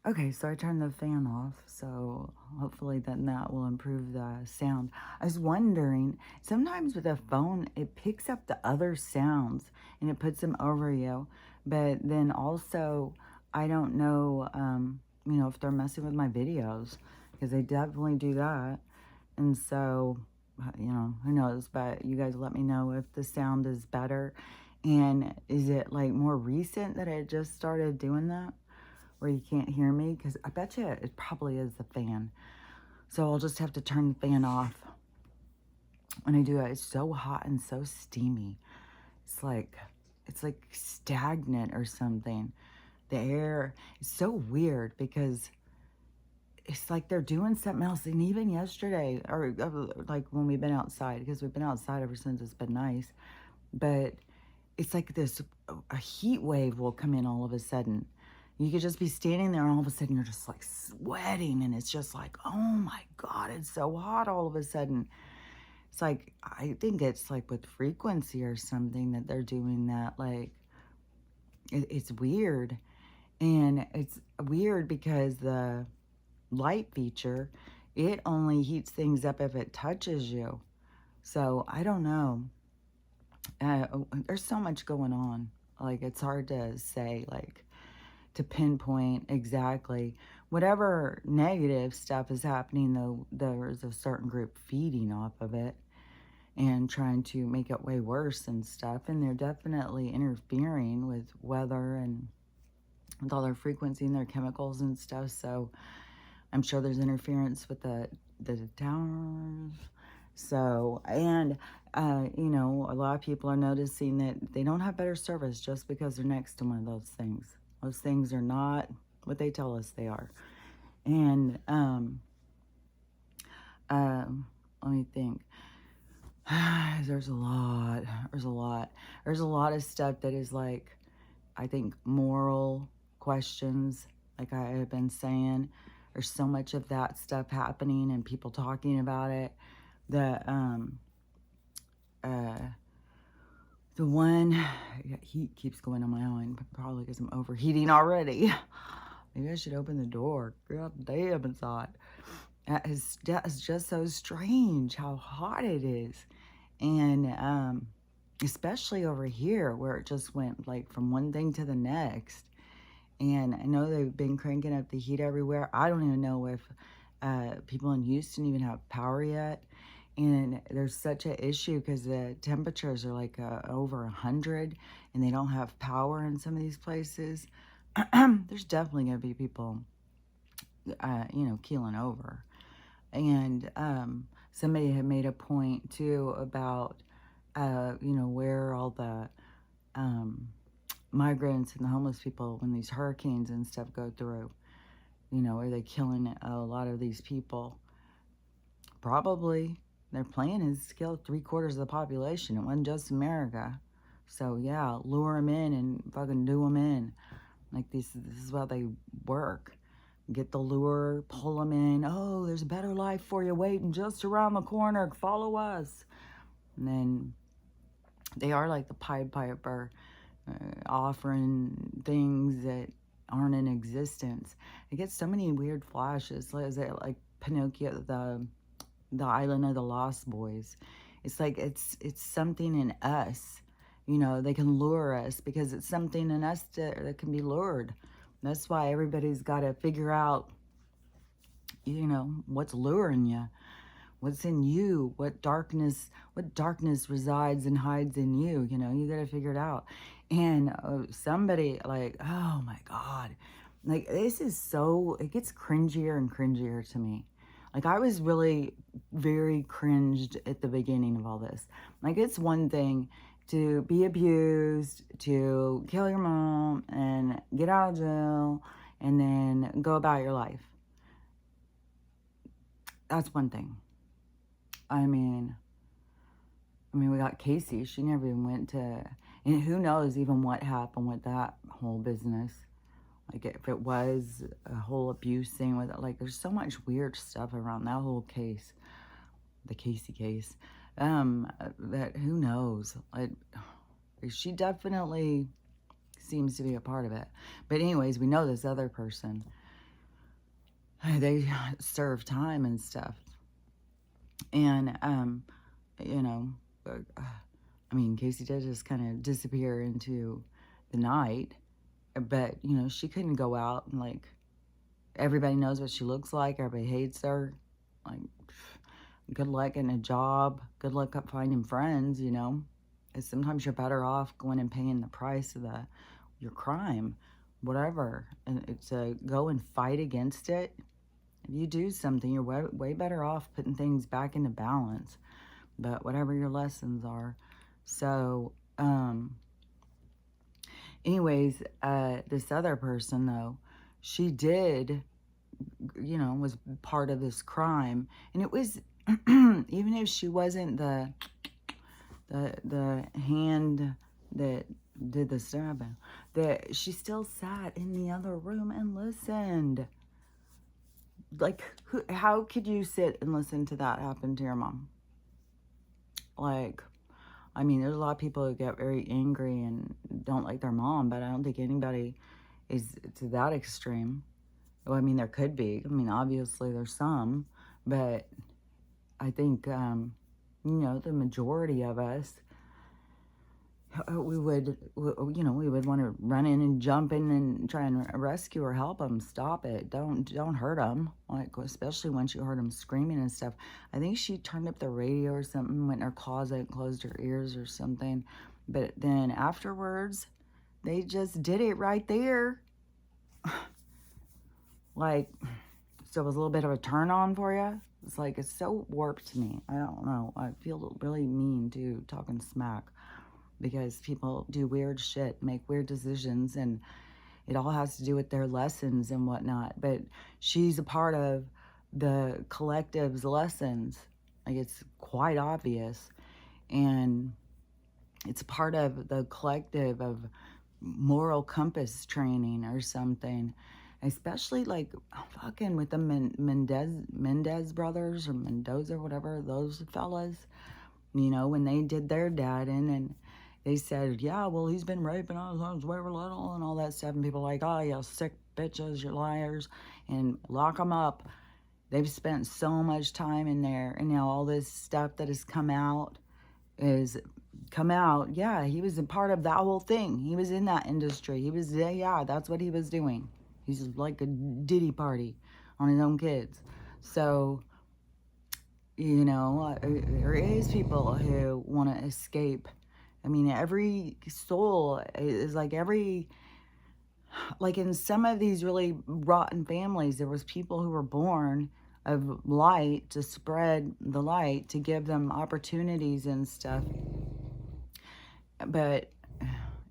Okay, so I turned the fan off, so hopefully then that will improve the sound. I was wondering, sometimes with a phone, it picks up the other sounds and it puts them over you. But then also, I don't know, if they're messing with my videos, because they definitely do that. And so, who knows? But you guys let me know if the sound is better. And is it like more recent that it just started doing that? Where you can't hear me, because I bet you it probably is the fan. So I'll just have to turn the fan off when I do it. It's so hot and so steamy. It's like stagnant or something. The air is so weird because it's like they're doing something else. And even yesterday, or like when we've been outside, because we've been outside ever since it's been nice, but it's like this a heat wave will come in all of a sudden. You could just be standing there and all of a sudden you're just like sweating and it's just like, oh my God, it's so hot all of a sudden. It's like, I think it's like with frequency or something that they're doing that. Like, it's weird. And it's weird because the light feature, it only heats things up if it touches you. So I don't know. There's so much going on. Like, it's hard to say, like, to pinpoint exactly. Whatever negative stuff is happening, though, there's a certain group feeding off of it and trying to make it way worse and stuff. And they're definitely interfering with weather and with all their frequency and their chemicals and stuff. So I'm sure there's interference with the towers. So, and, a lot of people are noticing that they don't have better service just because they're next to one of those things. Those things are not what they tell us they are. And, let me think. There's a lot. There's a lot. There's a lot of stuff that is like, I think, moral questions, like I have been saying. There's so much of that stuff happening and people talking about it. The uh the one heat keeps going on my mind, probably because I'm overheating already. Maybe I should open the door. God damn, it's hot. That is just so strange how hot it is. And especially over here where it just went like from one thing to the next. And I know they've been cranking up the heat everywhere. I don't even know if people in Houston even have power yet. And there's such an issue because the temperatures are like over 100 and they don't have power in some of these places. There's definitely going to be people, keeling over. And somebody had made a point too about, where all the migrants and the homeless people, when these hurricanes and stuff go through, are they killing a lot of these people? Probably. Their plan is to kill 3/4 of the population. It wasn't just America. So yeah, lure them in and fucking do them in. Like this is how they work. Get the lure, pull them in. Oh, there's a better life for you waiting just around the corner. Follow us. And then they are like the Pied Piper, offering things that aren't in existence. I get so many weird flashes. Is it like Pinocchio, the Island of the Lost Boys? It's like it's something in us. They can lure us because it's something in us that can be lured. That's why everybody's got to figure out, what's luring you, what's in you, what darkness resides and hides in you. You got to figure it out. And somebody like, oh my God, like this is so, it gets cringier and cringier to me. Like I was really very cringed at the beginning of all this. Like it's one thing to be abused, to kill your mom and get out of jail and then go about your life. That's one thing. I mean, we got Casey. She never even went to, and who knows even what happened with that whole business. Like if it was a whole abuse thing with it, like there's so much weird stuff around that whole case, the Casey case. That who knows? Like, she definitely seems to be a part of it. But anyways, we know this other person. they serve time and stuff. And, you know, I mean, Casey did just kind of disappear into the night. But, you know, she couldn't go out and, like, everybody knows what she looks like. Everybody hates her. Like, good luck getting a job. Good luck finding friends, you know. And sometimes you're better off going and paying the price of your crime, whatever. And it's go and fight against it. If you do something, you're way better off putting things back into balance. But whatever your lessons are. So, anyways, this other person, though, she did, you know, was part of this crime. And it was, even if she wasn't the hand that did the stabbing, that she still sat in the other room and listened. Like, how could you sit and listen to that happen to your mom? Like, I mean, there's a lot of people who get very angry and don't like their mom, but I don't think anybody is to that extreme. Well, I mean, there could be. I mean, obviously there's some, but I think, you know, the majority of us, we would, you know, we would want to run in and jump in and try and rescue or help them. Stop it. Don't hurt them. Like, especially when she heard them screaming and stuff. I think she turned up the radio or something, went in her closet and closed her ears or something. But then afterwards, they just did it right there. Like, so it was a little bit of a turn on for you. It's like, it's so warped to me. I don't know. I feel really mean too, talking smack, because people do weird shit, make weird decisions, and it all has to do with their lessons and whatnot. But she's a part of the collective's lessons. Like, it's quite obvious. And it's part of the collective of moral compass training or something. Especially, like, fucking with the Mendez brothers or Mendoza, whatever, those fellas. You know, when they did their dad in, and they said, yeah, well, he's been raping us when we were little and all that stuff. And people are like, oh, you sick bitches, you liars, and lock them up. They've spent so much time in there. And now all this stuff that has come out. Yeah, he was a part of that whole thing. He was in that industry. He was, yeah, that's what he was doing. He's like a Diddy party on his own kids. So, you know, there is people who want to escape. I mean, every soul is like like in some of these really rotten families, there was people who were born of light to spread the light, to give them opportunities and stuff. But,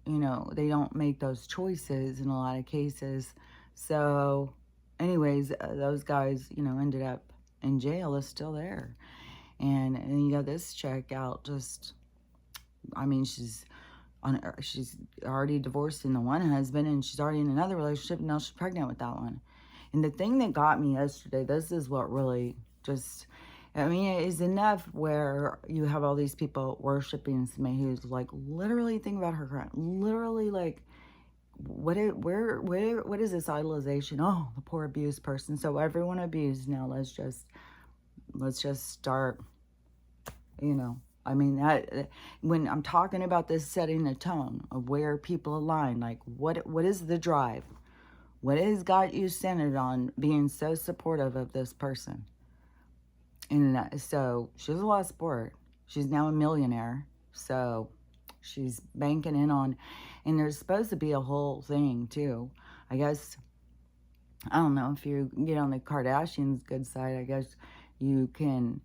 you know, they don't make those choices in a lot of cases. So, anyways, those guys, you know, ended up in jail. Is still there. And you got this chick out just, I mean, she's already divorcing the one husband, and she's already in another relationship, and now she's pregnant with that one. And the thing that got me yesterday, this is what really just, I mean, it is enough where you have all these people worshiping somebody who's like, literally, think about her crime, literally, like, what is this idolization? Oh, the poor abused person. So everyone abused now. Let's just start, you know. I mean, when I'm talking about this, setting the tone of where people align, like what is the drive? What has got you centered on being so supportive of this person? And so she was a lot of support. She's now a millionaire. So she's banking in on, and there's supposed to be a whole thing too. I guess, I don't know, if you get on the Kardashians' good side, I guess you can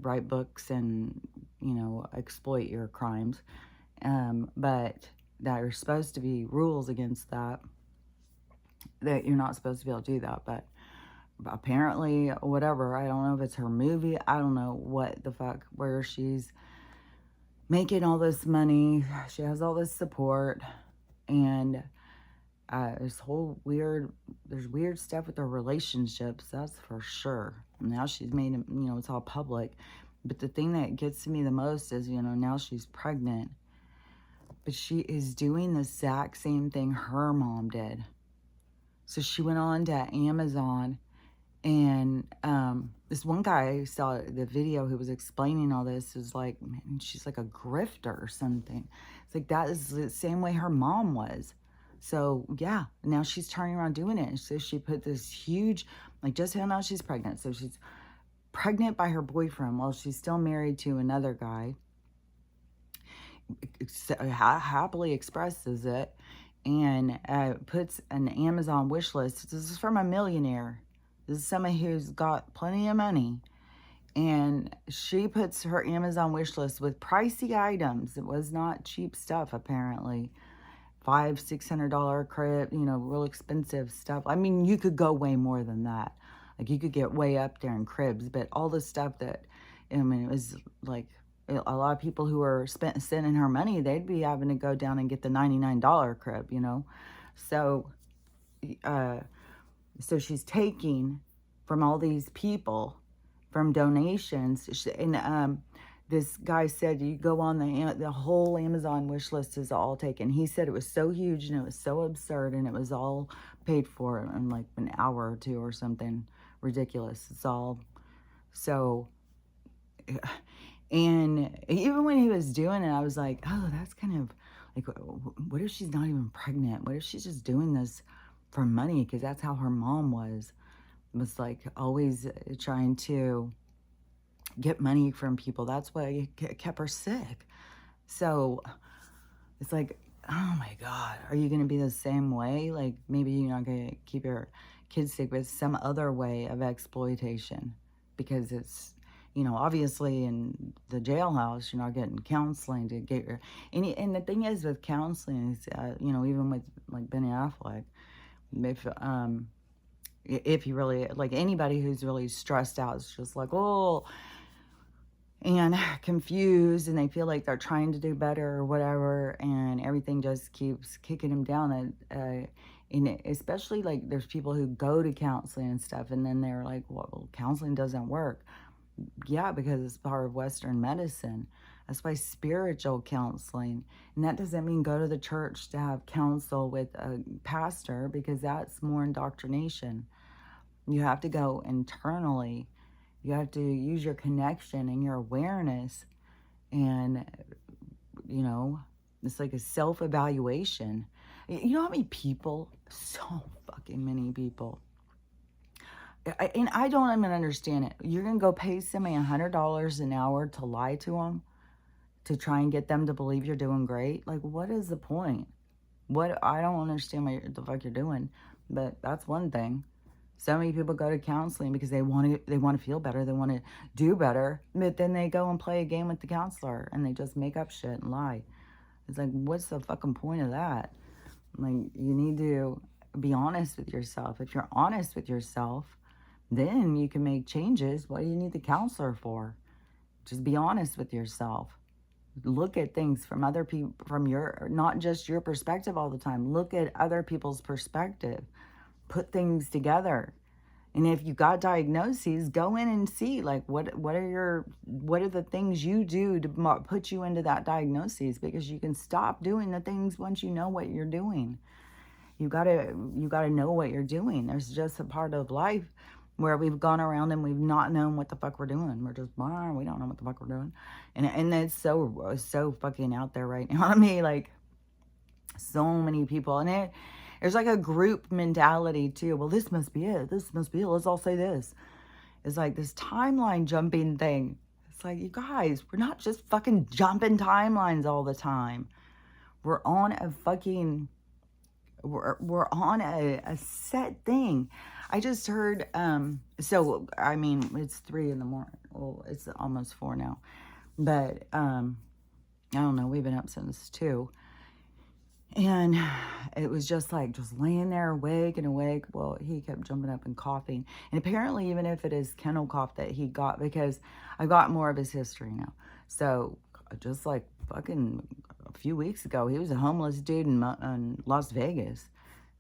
write books and, you know, exploit your crimes. But there are supposed to be rules against that you're not supposed to be able to do that. But apparently, whatever, I don't know if it's her movie, I don't know what the fuck, where she's making all this money, she has all this support, and there's weird stuff with their relationships, that's for sure. Now she's made it, you know, it's all public. But the thing that gets to me the most is, you know, now she's pregnant, but she is doing the exact same thing her mom did. So she went on to Amazon And this one guy saw the video who was explaining all this is like, man, she's like a grifter or something. It's like that is the same way her mom was. So yeah, now she's turning around doing it. So she put this huge, like just found out she's pregnant. So she's pregnant by her boyfriend while she's still married to another guy. Happily expresses it and puts an Amazon wish list. This is from a millionaire. This is somebody who's got plenty of money. And she puts her Amazon wish list with pricey items. It was not cheap stuff, apparently. $500-$600 crib, you know, real expensive stuff. I mean, you could go way more than that. Like, you could get way up there in cribs. But all the stuff that, I mean, it was like a lot of people who are spending her money, they'd be having to go down and get the $99 crib, you know. So, so she's taking from all these people, from donations. And this guy said, you go on the whole Amazon wish list is all taken. He said it was so huge and it was so absurd and it was all paid for in like an hour or two or something ridiculous. It's all so. And even when he was doing it, I was like, oh, that's kind of like, what if she's not even pregnant? What if she's just doing this for money? Because that's how her mom was like always trying to get money from people. That's why it kept her sick. So it's like, oh my God, are you going to be the same way? Like maybe you're not going to keep your kids sick, but some other way of exploitation, because it's, you know, obviously in the jailhouse, you're not getting counseling to get your, and the thing is with counseling is, you know, even with like Ben Affleck, if you really, like anybody who's really stressed out, it's just like, oh, and confused, and they feel like they're trying to do better or whatever, and everything just keeps kicking them down. And especially like there's people who go to counseling and stuff, and then they're like, well, counseling doesn't work. Yeah, because it's part of Western medicine. That's why spiritual counseling, and that doesn't mean go to the church to have counsel with a pastor, because that's more indoctrination. You have to go internally. You have to use your connection and your awareness. And, you know, it's like a self-evaluation. You know how many people, so fucking many people, and I don't even understand it. You're going to go pay somebody $100 an hour to lie to them, to try and get them to believe you're doing great? Like, what is the point? I don't understand what the fuck you're doing, but that's one thing. So many people go to counseling because they want to feel better, they want to do better, but then they go and play a game with the counselor and they just make up shit and lie. It's like, what's the fucking point of that? Like, you need to be honest with yourself. If you're honest with yourself, then you can make changes. What do you need the counselor for? Just be honest with yourself. Look at things from other people, from your, not just your perspective all the time. Look at other people's perspective. Put things together. And if you got diagnoses, go in and see, like, what are the things you do to put you into that diagnosis, because you can stop doing the things once you know what you're doing. You gotta know what you're doing. There's just a part of life where we've gone around and we've not known what the fuck we're doing. We're just, we don't know what the fuck we're doing. And it's so fucking out there right now to me, like, so many people. And there's like a group mentality too. Well, this must be it. This must be it. Let's all say this. It's like this timeline jumping thing. It's like, you guys, we're not just fucking jumping timelines all the time. We're on a fucking, we're on a set thing. I just heard, so, I mean, it's 3 in the morning. Well, it's almost 4 now. But, I don't know. We've been up since 2. And it was just like, just laying there awake and awake. Well, he kept jumping up and coughing. And apparently, even if it is kennel cough that he got, because I got more of his history now. So just like fucking a few weeks ago, he was a homeless dude in Las Vegas.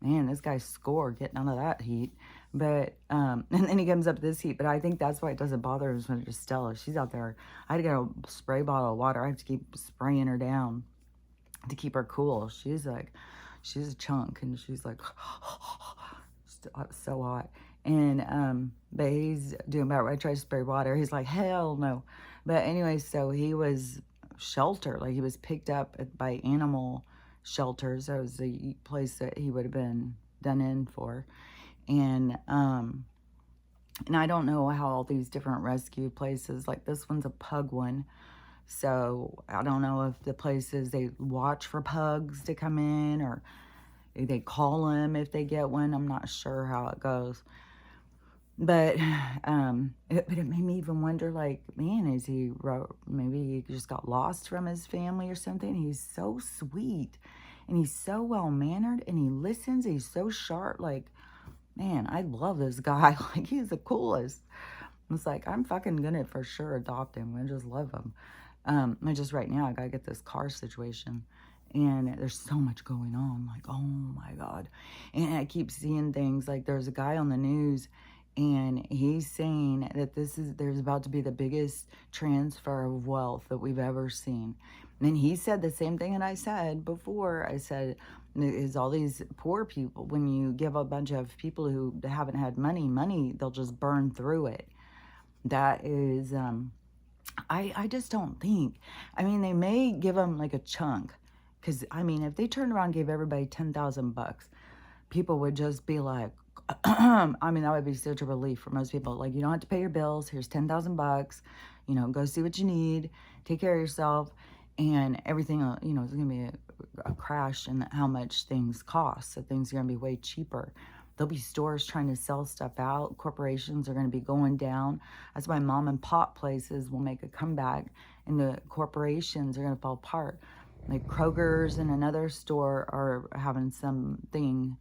Man, this guy scored getting out of that heat. But, and then he comes up to this heat. But I think that's why it doesn't bother us when it's Stella. She's out there. I had to get a spray bottle of water. I have to keep spraying her down to keep her cool. She's a chunk, and she's like so hot. And, but he's doing about right. I tried to spray water. He's like, hell no. But anyway, so he was sheltered. Like he was picked up by animal shelters. That was the place that he would have been done in for. And I don't know how all these different rescue places, like this one's a pug one. So I don't know if the places they watch for pugs to come in or they call them if they get one. I'm not sure how it goes. But but it made me even wonder, like, man, is he, maybe he just got lost from his family or something? He's so sweet and he's so well-mannered and he listens. He's so sharp. Like, man, I love this guy. Like, he's the coolest. It's like, I'm fucking gonna for sure adopt him. I just love him. I just right now, I gotta get this car situation. And there's so much going on. Like, oh my God. And I keep seeing things like there's a guy on the news and he's saying that there's about to be the biggest transfer of wealth that we've ever seen. And he said the same thing that I said before. I said, is all these poor people, when you give a bunch of people who haven't had money, they'll just burn through it. That is, I just don't think, I mean, they may give them like a chunk. Because, I mean, if they turned around and gave everybody 10,000 bucks, people would just be like, I mean, that would be such a relief for most people. Like, you don't have to pay your bills. Here's 10,000 bucks. You know, go see what you need. Take care of yourself. And everything, you know, it's going to be a crash in how much things cost. So things are going to be way cheaper. There'll be stores trying to sell stuff out. Corporations are going to be going down. That's why mom and pop places will make a comeback. And the corporations are going to fall apart. Like Kroger's and another store are having something,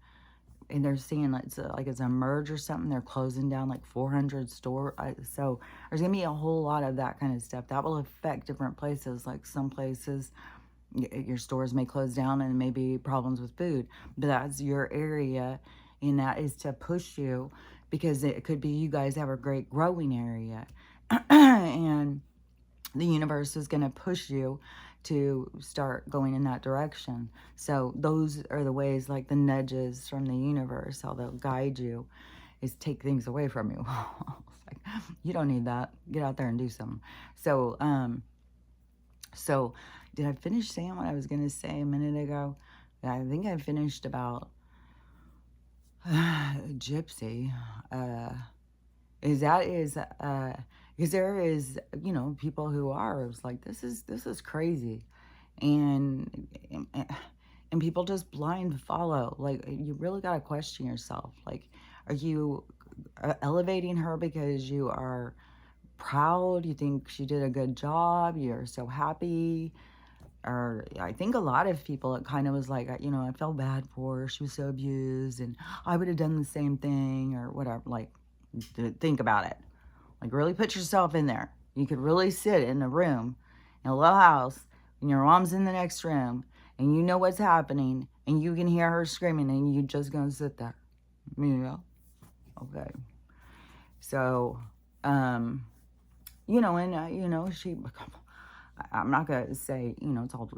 and they're seeing like it's a merge or something. They're closing down like 400 store. So there's gonna be a whole lot of that kind of stuff that will affect different places. Like some places, your stores may close down and maybe problems with food, but that's your area, and that is to push you because it could be you guys have a great growing area, and the universe is going to push you to start going in that direction. So those are the ways, like the nudges from the universe, how they'll guide you, is take things away from you. It's like, you don't need that. Get out there and do something. So did I finish saying what I was going to say a minute ago? Yeah, I think I finished about Gypsy. Because there is, you know, people who are, it's like, this is crazy. And people just blind follow. Like, you really got to question yourself. Like, are you elevating her because you are proud? You think she did a good job? You're so happy? Or I think a lot of people, it kind of was like, you know, I felt bad for her. She was so abused and I would have done the same thing or whatever. Like, think about it. Like, really put yourself in there. You could really sit in a room in a little house and your mom's in the next room and you know what's happening and you can hear her screaming and you're just going to sit there. You know? Okay. So, you know, and, you know, I'm not going to say, you know, it's all,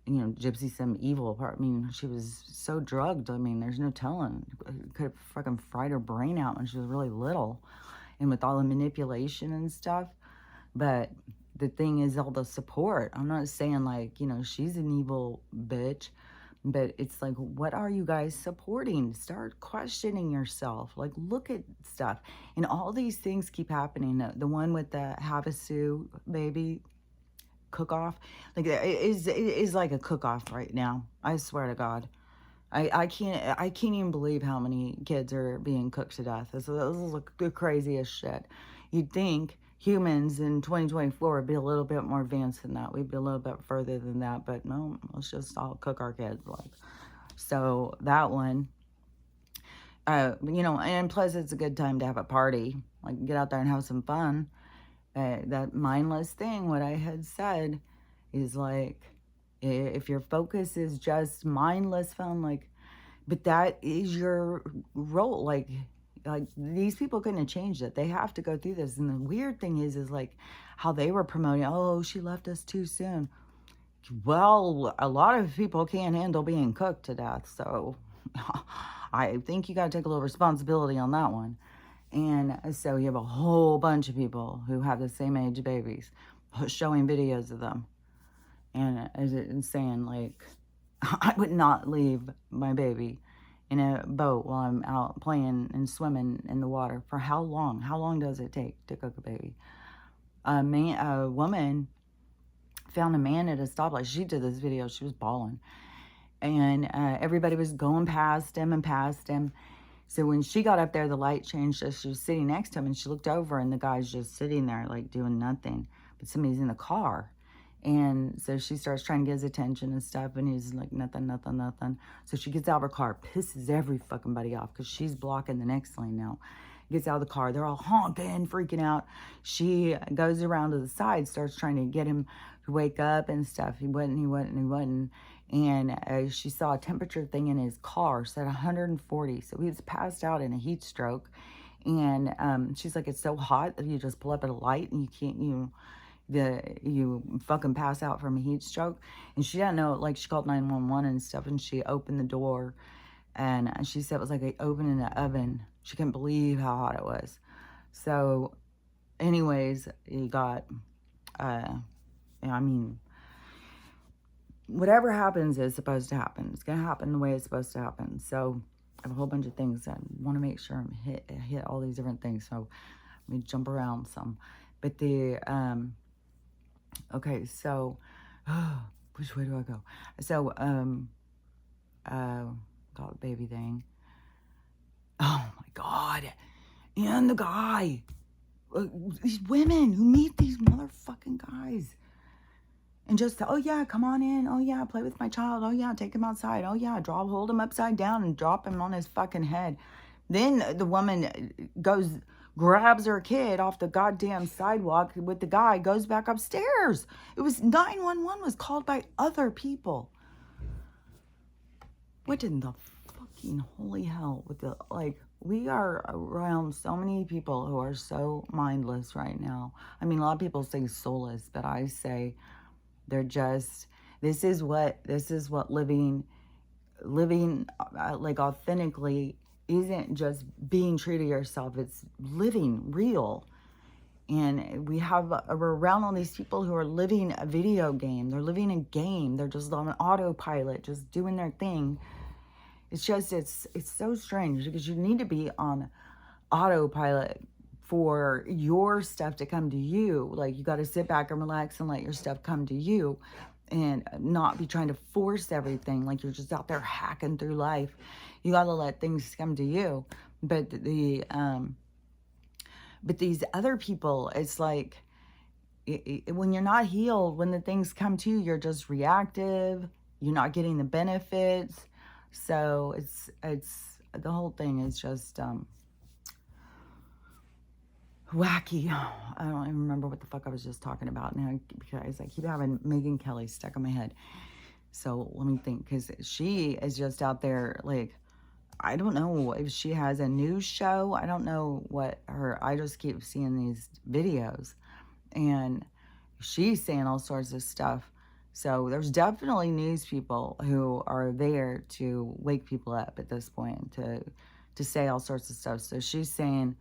you know, Gypsy some evil part. I mean, she was so drugged. I mean, there's no telling. Could have fucking fried her brain out when she was really little. And with all the manipulation and stuff. But the thing is all the support. I'm not saying like, you know, she's an evil bitch. But it's like, what are you guys supporting? Start questioning yourself. Like, look at stuff. And all these things keep happening. The one with the Havasu baby cook-off. Like, it is like a cook-off right now. I swear to God. I can't even believe how many kids are being cooked to death. This is the craziest shit. You'd think humans in 2024 would be a little bit more advanced than that. We'd be a little bit further than that, but no, let's just all cook our kids. Like, so that one, you know, and plus it's a good time to have a party. Like, get out there and have some fun. That mindless thing, what I had said is like, if your focus is just mindless fun, like, but that is your role. Like these people couldn't have changed it. They have to go through this. And the weird thing is like how they were promoting, oh, she left us too soon. Well, a lot of people can't handle being cooked to death. So I think you got to take a little responsibility on that one. And so you have a whole bunch of people who have the same age babies showing videos of them. And saying, like, I would not leave my baby in a boat while I'm out playing and swimming in the water. For how long? How long does it take to cook a baby? A woman found a man at a stoplight. She did this video. She was bawling. And everybody was going past him and past him. So when she got up there, the light changed as she was sitting next to him, and she looked over, and the guy's just sitting there, like, doing nothing. But somebody's in the car. And so she starts trying to get his attention and stuff, and he's like, nothing, nothing, nothing. So she gets out of her car, pisses every fucking buddy off because she's blocking the next lane now. Gets out of the car. They're all honking, freaking out. She goes around to the side, starts trying to get him to wake up and stuff. He wouldn't. And she saw a temperature thing in his car said 140. So he was passed out in a heat stroke. And she's like, it's so hot that you just pull up at a light and you fucking pass out from a heat stroke. And she didn't know, like, she called 911 and stuff, and she opened the door, and she said it was like opening an oven. She couldn't believe how hot it was. So anyways, he got I mean, whatever happens is supposed to happen. It's gonna happen the way it's supposed to happen. So I have a whole bunch of things that I want to make sure I hit all these different things. So let me jump around some. But the okay, so which way do I go? So got a baby thing. Oh my God. And the guy. These women who meet these motherfucking guys. And just, oh yeah, come on in. Oh yeah, play with my child. Oh yeah, take him outside. Oh yeah, hold him upside down and drop him on his fucking head. Then the woman grabs her kid off the goddamn sidewalk with the guy, goes back upstairs. It was 911 was called by other people. What in the fucking holy hell with the, like, we are around so many people who are so mindless right now. I mean, a lot of people say soulless, but I say they're just, this is what living like authentically isn't just being true to yourself. It's living real. And we're around all these people who are living a video game. They're living a game. They're just on autopilot, just doing their thing. It's just, it's so strange because you need to be on autopilot for your stuff to come to you. Like, you got to sit back and relax and let your stuff come to you and not be trying to force everything like you're just out there hacking through life. You got to let things come to you. But but these other people, it's like, when you're not healed, when the things come to you, you're just reactive. You're not getting the benefits. So it's the whole thing is just wacky. I don't even remember what the fuck I was just talking about now because I keep having Megyn Kelly stuck in my head. So let me think, because she is just out there, like, I don't know if she has a news show. I don't know what I just keep seeing these videos and she's saying all sorts of stuff. So there's definitely news people who are there to wake people up at this point, to say all sorts of stuff. So she's saying,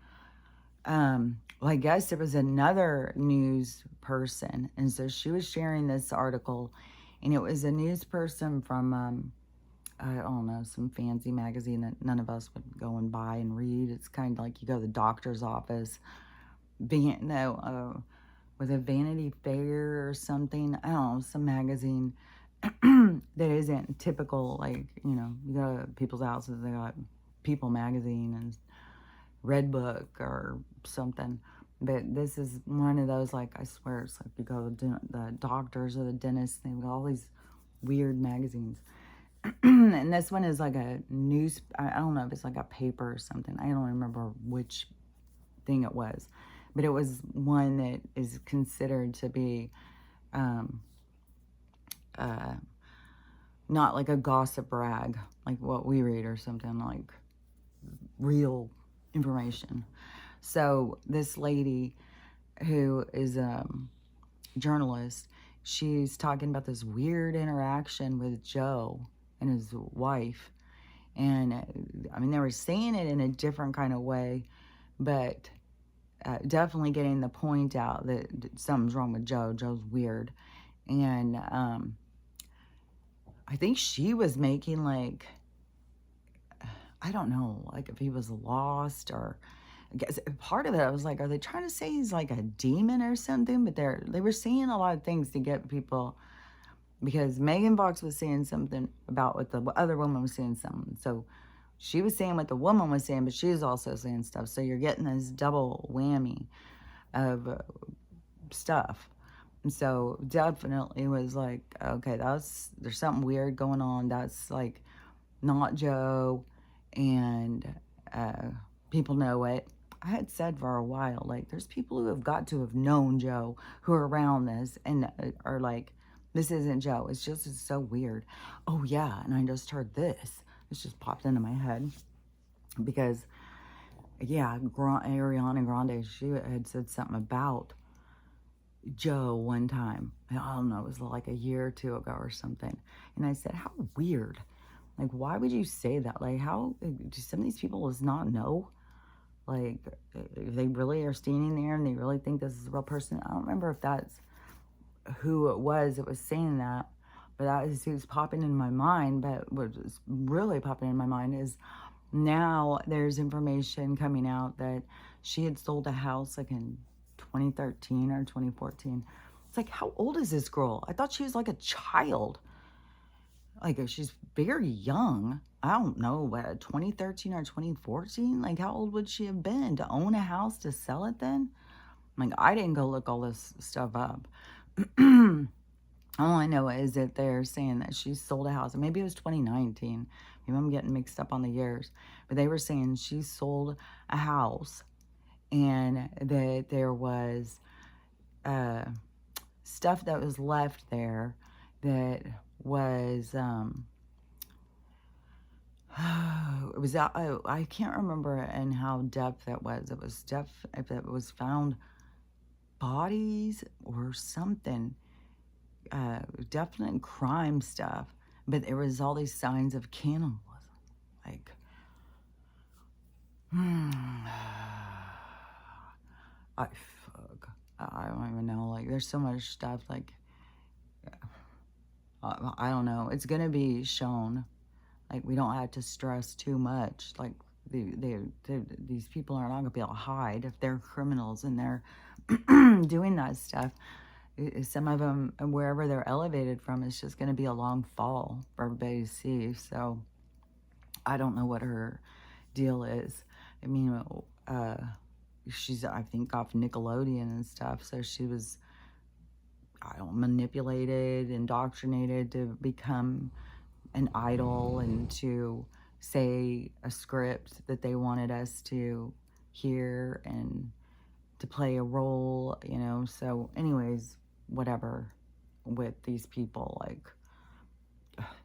well, I guess there was another news person. And so she was sharing this article, and it was a news person from, I don't know, some fancy magazine that none of us would go and buy and read. It's kind of like you go to the doctor's office, with a Vanity Fair or something. I don't know, some magazine that isn't typical, like, you go to people's houses, they got People magazine and Red Book or something. But this is one of those, like, I swear, it's like you go to the doctors or the dentist, they've got all these weird magazines. And this one is like a news, I don't know if it's like a paper or something. I don't remember which thing it was. But it was one that is considered to be not like a gossip rag, like what we read or something, like real information. So this lady who is a journalist, she's talking about this weird interaction with Joe and his wife. And I mean, they were saying it in a different kind of way, but definitely getting the point out that something's wrong with Joe. Joe's weird. And I think she was making like, I don't know, like if he was lost, or I guess part of it, I was like, are they trying to say he's like a demon or something? But they were saying a lot of things to get people, because Megan Fox was saying something about what the other woman was saying something. So she was saying what the woman was saying, but she was also saying stuff. So you're getting this double whammy of stuff. And so definitely was like, okay, there's something weird going on. That's like not Joe. And people know it. I had said for a while, like, there's people who have got to have known Joe who are around this and are like, this isn't Joe. It's so weird. Oh, yeah. And I just heard this. This just popped into my head because, yeah, Ariana Grande, she had said something about Joe one time. I don't know, it was like a year or two ago or something. And I said, how weird. Like, why would you say that? Like, how do some of these people does not know? Like, if they really are standing there and they really think this is a real person. I don't remember if that's who it was that was saying that, but that is who's popping in my mind. But what's really popping in my mind is now there's information coming out that she had sold a house like in 2013 or 2014. It's like, how old is this girl? I thought she was like a child. Like, if she's very young, I don't know, what, 2013 or 2014? Like, how old would she have been to own a house, to sell it then? Like, I didn't go look all this stuff up. All I know is that they're saying that she sold a house. Maybe it was 2019. Maybe I'm getting mixed up on the years. But they were saying she sold a house and that there was stuff that was left there that was it was I can't remember in how depth that was. It was depth if it was found bodies or something, definite crime stuff, but there was all these signs of cannibalism. Like, I don't even know. Like, there's so much stuff. Like, I don't know. It's gonna be shown. Like, we don't have to stress too much. Like, these people are not gonna be able to hide if they're criminals and they're doing that stuff. Some of them, wherever they're elevated from, it's just gonna be a long fall for everybody to see. So I don't know what her deal is. I mean, she's, I think, off Nickelodeon and stuff. So she was, I don't, manipulated, indoctrinated to become an idol and to say a script that they wanted us to hear and to play a role, you know. So anyways, whatever with these people, like,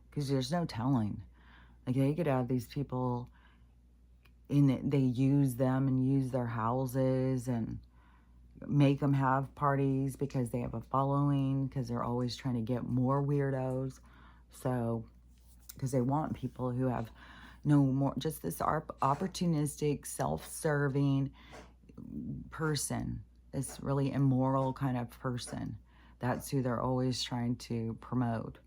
because there's no telling. Like, they could have these people in it, they use them and use their houses and make them have parties because they have a following, because they're always trying to get more weirdos. So, because they want people who have no more, just this opportunistic, self-serving person, this really immoral kind of person. That's who they're always trying to promote.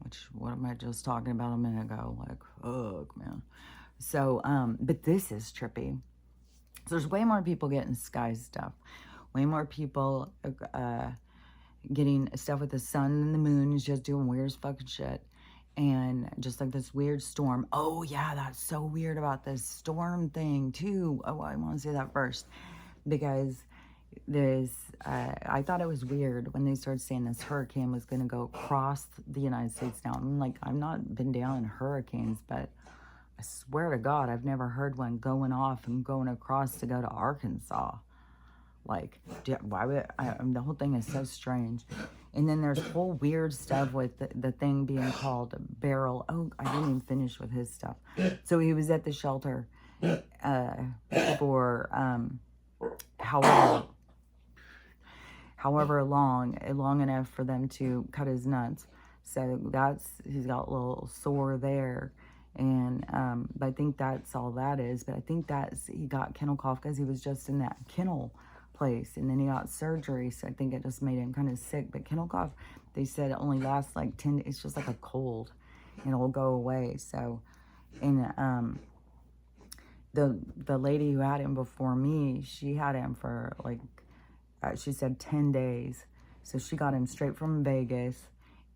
Which, what am I just talking about a minute ago? Like, fuck, man. So, but this is trippy. So there's way more people getting sky stuff. Way more people getting stuff with the sun and the moon is just doing weird as fucking shit. And just like this weird storm. Oh, yeah, that's so weird about this storm thing, too. Oh, I want to say that first. Because I thought it was weird when they started saying this hurricane was going to go across the United States now. I'm like, I've not been down in hurricanes, but I swear to God, I've never heard one going off and going across to go to Arkansas. Like, why would the whole thing is so strange. And then there's whole weird stuff with the thing being called Beryl. Oh, I didn't even finish with his stuff. So he was at the shelter for however long enough for them to cut his nuts. So he's got a little sore there. And but I think that's all that is. But I think that's, he got kennel cough because he was just in that kennel place, and then he got surgery, so I think it just made him kind of sick. But kennel cough, they said it only lasts like 10, it's just like a cold, and it'll go away. So, and the lady who had him before me, she had him for like, she said 10 days. So she got him straight from Vegas.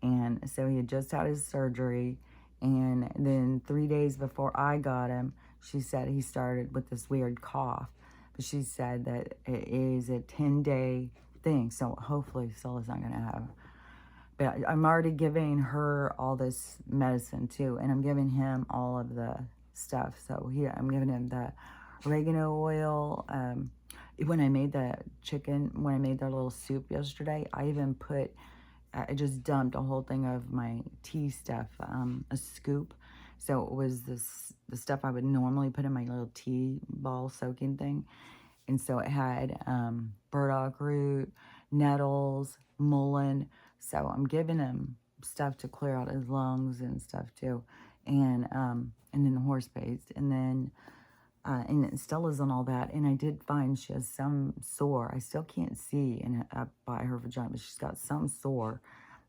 And so he had just had his surgery. And then 3 days before I got him, she said he started with this weird cough. But she said that it is a 10-day thing. So hopefully Silla's not going to have. But I'm already giving her all this medicine too. And I'm giving him all of the stuff. So I'm giving him the oregano oil. When I made the chicken, when I made their little soup yesterday, I even I just dumped a whole thing of my tea stuff, a scoop. So it was the stuff I would normally put in my little tea ball soaking thing. And so it had burdock root, nettles, mullein. So I'm giving him stuff to clear out his lungs and stuff too. And then the horse paste. And Stella's on all that. And I did find she has some sore. I still can't see up by her vagina, but she's got some sore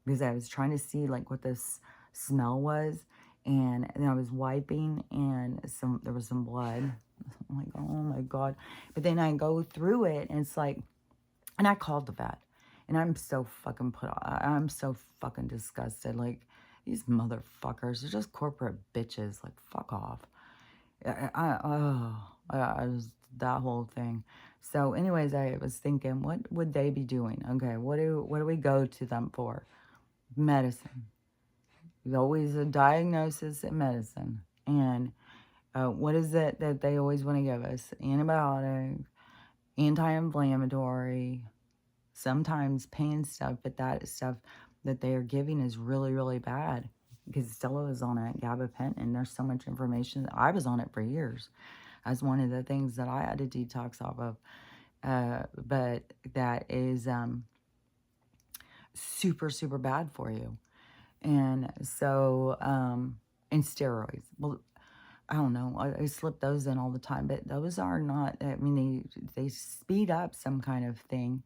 because I was trying to see like what this smell was. And then I was wiping and there was some blood. I'm like, oh my God. But then I go through it and it's like, and I called the vet. And I'm so fucking I'm so fucking disgusted. Like, these motherfuckers, they're just corporate bitches. Like, fuck off. That whole thing. So anyways, I was thinking, what would they be doing? Okay, what do we go to them for? Medicine. There's always a diagnosis and medicine. And what is it that they always want to give us? Antibiotics, anti-inflammatory, sometimes pain stuff, but that stuff that they are giving is really, really bad. Because Stella was on it, gabapentin. There's so much information. I was on it for years as one of the things that I had to detox off of. But that is super, super bad for you. And so, and steroids. Well, I don't know. I slip those in all the time, but those are not, I mean, they speed up some kind of thing,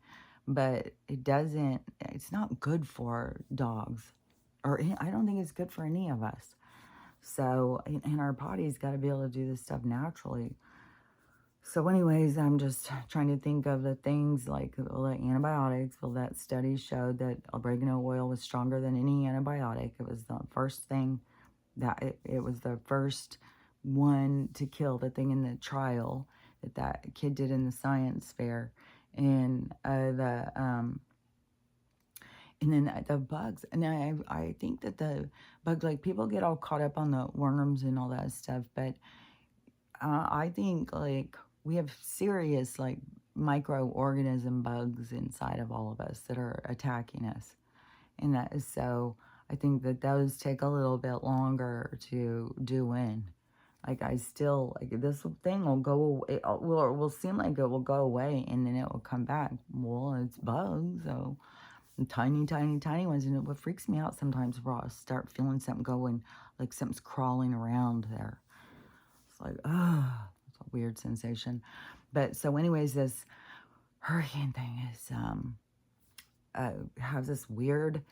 but it's not good for dogs. Or I don't think it's good for any of us. So, and our body's got to be able to do this stuff naturally. So anyways, I'm just trying to think of the things like the antibiotics. Well, that study showed that oregano oil was stronger than any antibiotic. It was the first thing it was the first one to kill, the thing in the trial that kid did in the science fair. And and then the bugs. And I think that the bugs, like, people get all caught up on the worms and all that stuff. But I think, like, we have serious, like, microorganism bugs inside of all of us that are attacking us. And that is so, I think that those take a little bit longer to do in. Like, I still, like, this thing will go, it will seem like it will go away and then it will come back. Well, it's bugs, so tiny, tiny, tiny ones. And what freaks me out sometimes, Ross, start feeling something going, like something's crawling around there. It's like, oh, it's a weird sensation. But so anyways, this hurricane thing is, has this weird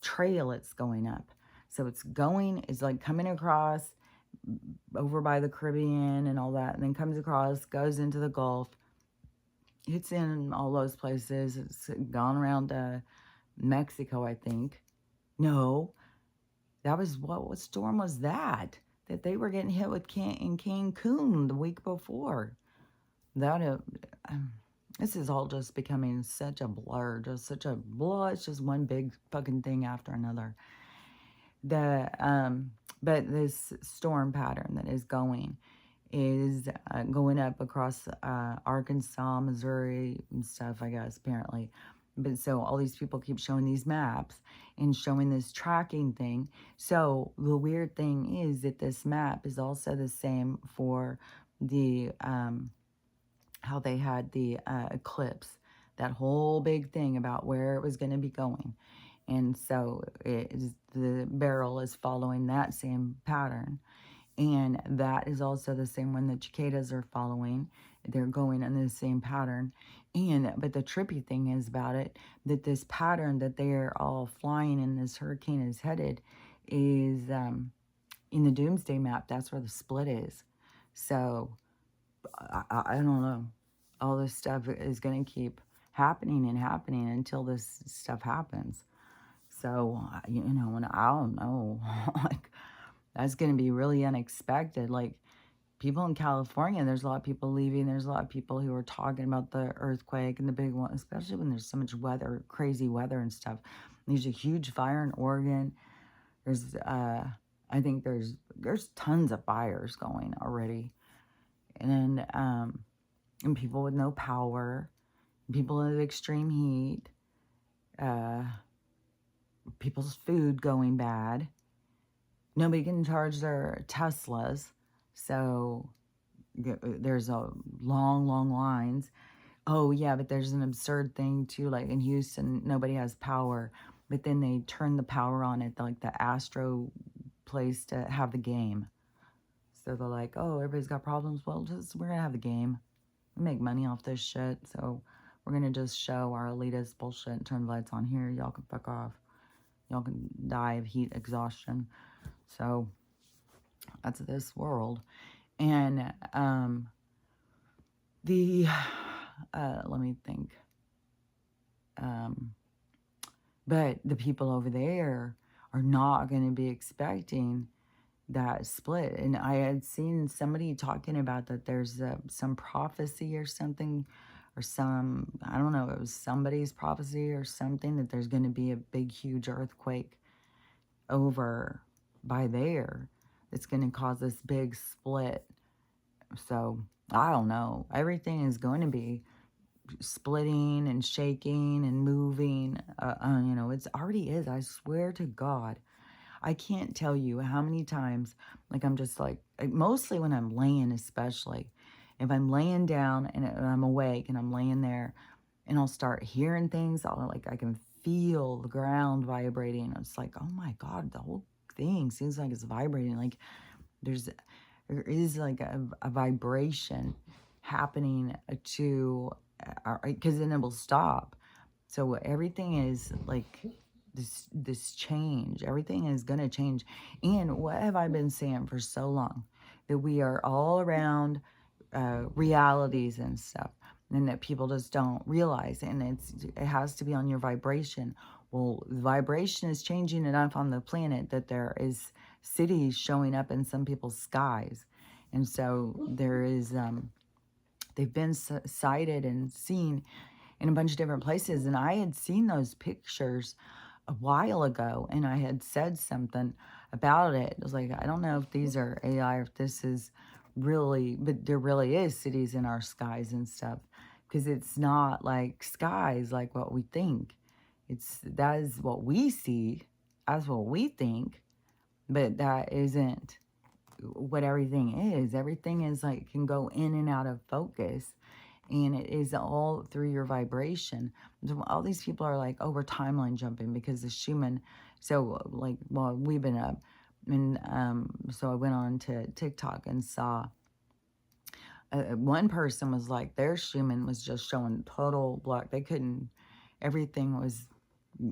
trail it's going up. So it's like coming across over by the Caribbean and all that, and then comes across, goes into the Gulf. It's in all those places. It's gone around Mexico, I think. No, that was, what storm was that they were getting hit with in Cancun the week before? This is all just becoming such a blur, just such a blah. It's just one big fucking thing after another. But this storm pattern that is going up across Arkansas, Missouri, and stuff, I guess, apparently. But so all these people keep showing these maps and showing this tracking thing. So the weird thing is that this map is also the same for the how they had the eclipse, that whole big thing about where it was going to be going. And so the barrel is following that same pattern. And that is also the same one the cicadas are following. They're going in the same pattern. But the trippy thing is about it, that this pattern that they're all flying and this hurricane is headed is in the doomsday map. That's where the split is. So I don't know. All this stuff is going to keep happening and happening until this stuff happens. So, and I don't know. Like, that's going to be really unexpected. Like, people in California, there's a lot of people leaving. There's a lot of people who are talking about the earthquake and the big one, especially when there's so much weather, crazy weather and stuff. There's a huge fire in Oregon. There's, I think there's tons of fires going already. And people with no power, people in extreme heat, people's food going bad. Nobody can charge their Teslas, so there's a long lines. Oh yeah, but there's an absurd thing too, like in Houston, nobody has power, but then they turn the power on at like the Astro place to have the game. So they're like, oh, everybody's got problems. Well, we're gonna have the game. We make money off this shit, so we're gonna just show our elitist bullshit and turn the lights on here. Y'all can fuck off. Y'all can die of heat exhaustion. So that's this world. And let me think. But the people over there are not going to be expecting that split. And I had seen somebody talking about that there's some prophecy or something, or I don't know, it was somebody's prophecy or something, that there's going to be a big, huge earthquake over by there. It's going to cause this big split. So, I don't know. Everything is going to be splitting and shaking and moving. It already is. I swear to God. I can't tell you how many times, like, I'm just like, mostly when I'm laying, especially. If I'm laying down and I'm awake and I'm laying there and I'll start hearing things, I can feel the ground vibrating. It's like, oh my God, the whole thing seems like it's vibrating. Like there is like a vibration happening to, because then it will stop. So everything is like this change. Everything is going to change. And what have I been saying for so long? That we are all around realities and stuff, and that people just don't realize. And it has to be on your vibration. Well, the vibration is changing enough on the planet that there is cities showing up in some people's skies. And so there is, they've been sighted and seen in a bunch of different places. And I had seen those pictures a while ago, and I had said something about it. It was like, I don't know if these are AI or if this is really, but there really is cities in our skies and stuff, because it's not like skies like what we think. That is what we see, that's what we think, but that isn't what everything is. Everything is like, can go in and out of focus, and it is all through your vibration. So all these people are like, oh, we're timeline jumping because the Schumann. So like, well, we've been up, and so I went on to TikTok and saw one person was like, their Schumann was just showing total block. They couldn't, everything was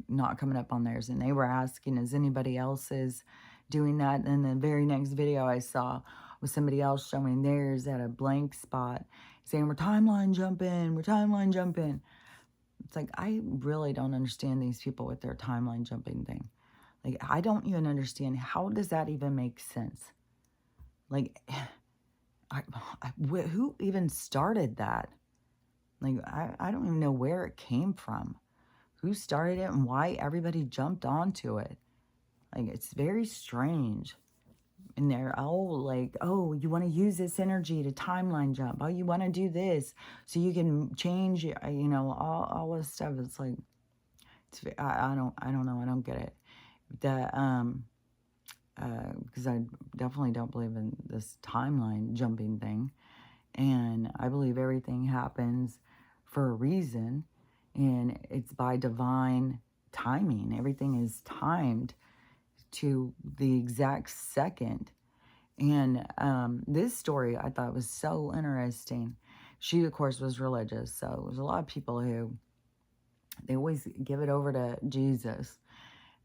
not coming up on theirs, and they were asking, is anybody else's doing that? And the very next video I saw was somebody else showing theirs at a blank spot, saying, we're timeline jumping, we're timeline jumping. It's like, I really don't understand these people with their timeline jumping thing. Like, I don't even understand, how does that even make sense? Like, who even started that? Like, I don't even know where it came from. Who started it and why everybody jumped onto it. Like, it's very strange. And they're all like, oh, you want to use this energy to timeline jump. Oh, you want to do this so you can change, all this stuff. It's like, I don't know. I don't get it. Because I definitely don't believe in this timeline jumping thing. And I believe everything happens for a reason. And it's by divine timing. Everything is timed to the exact second. And this story I thought was so interesting. She, of course, was religious. So there's a lot of people who, they always give it over to Jesus.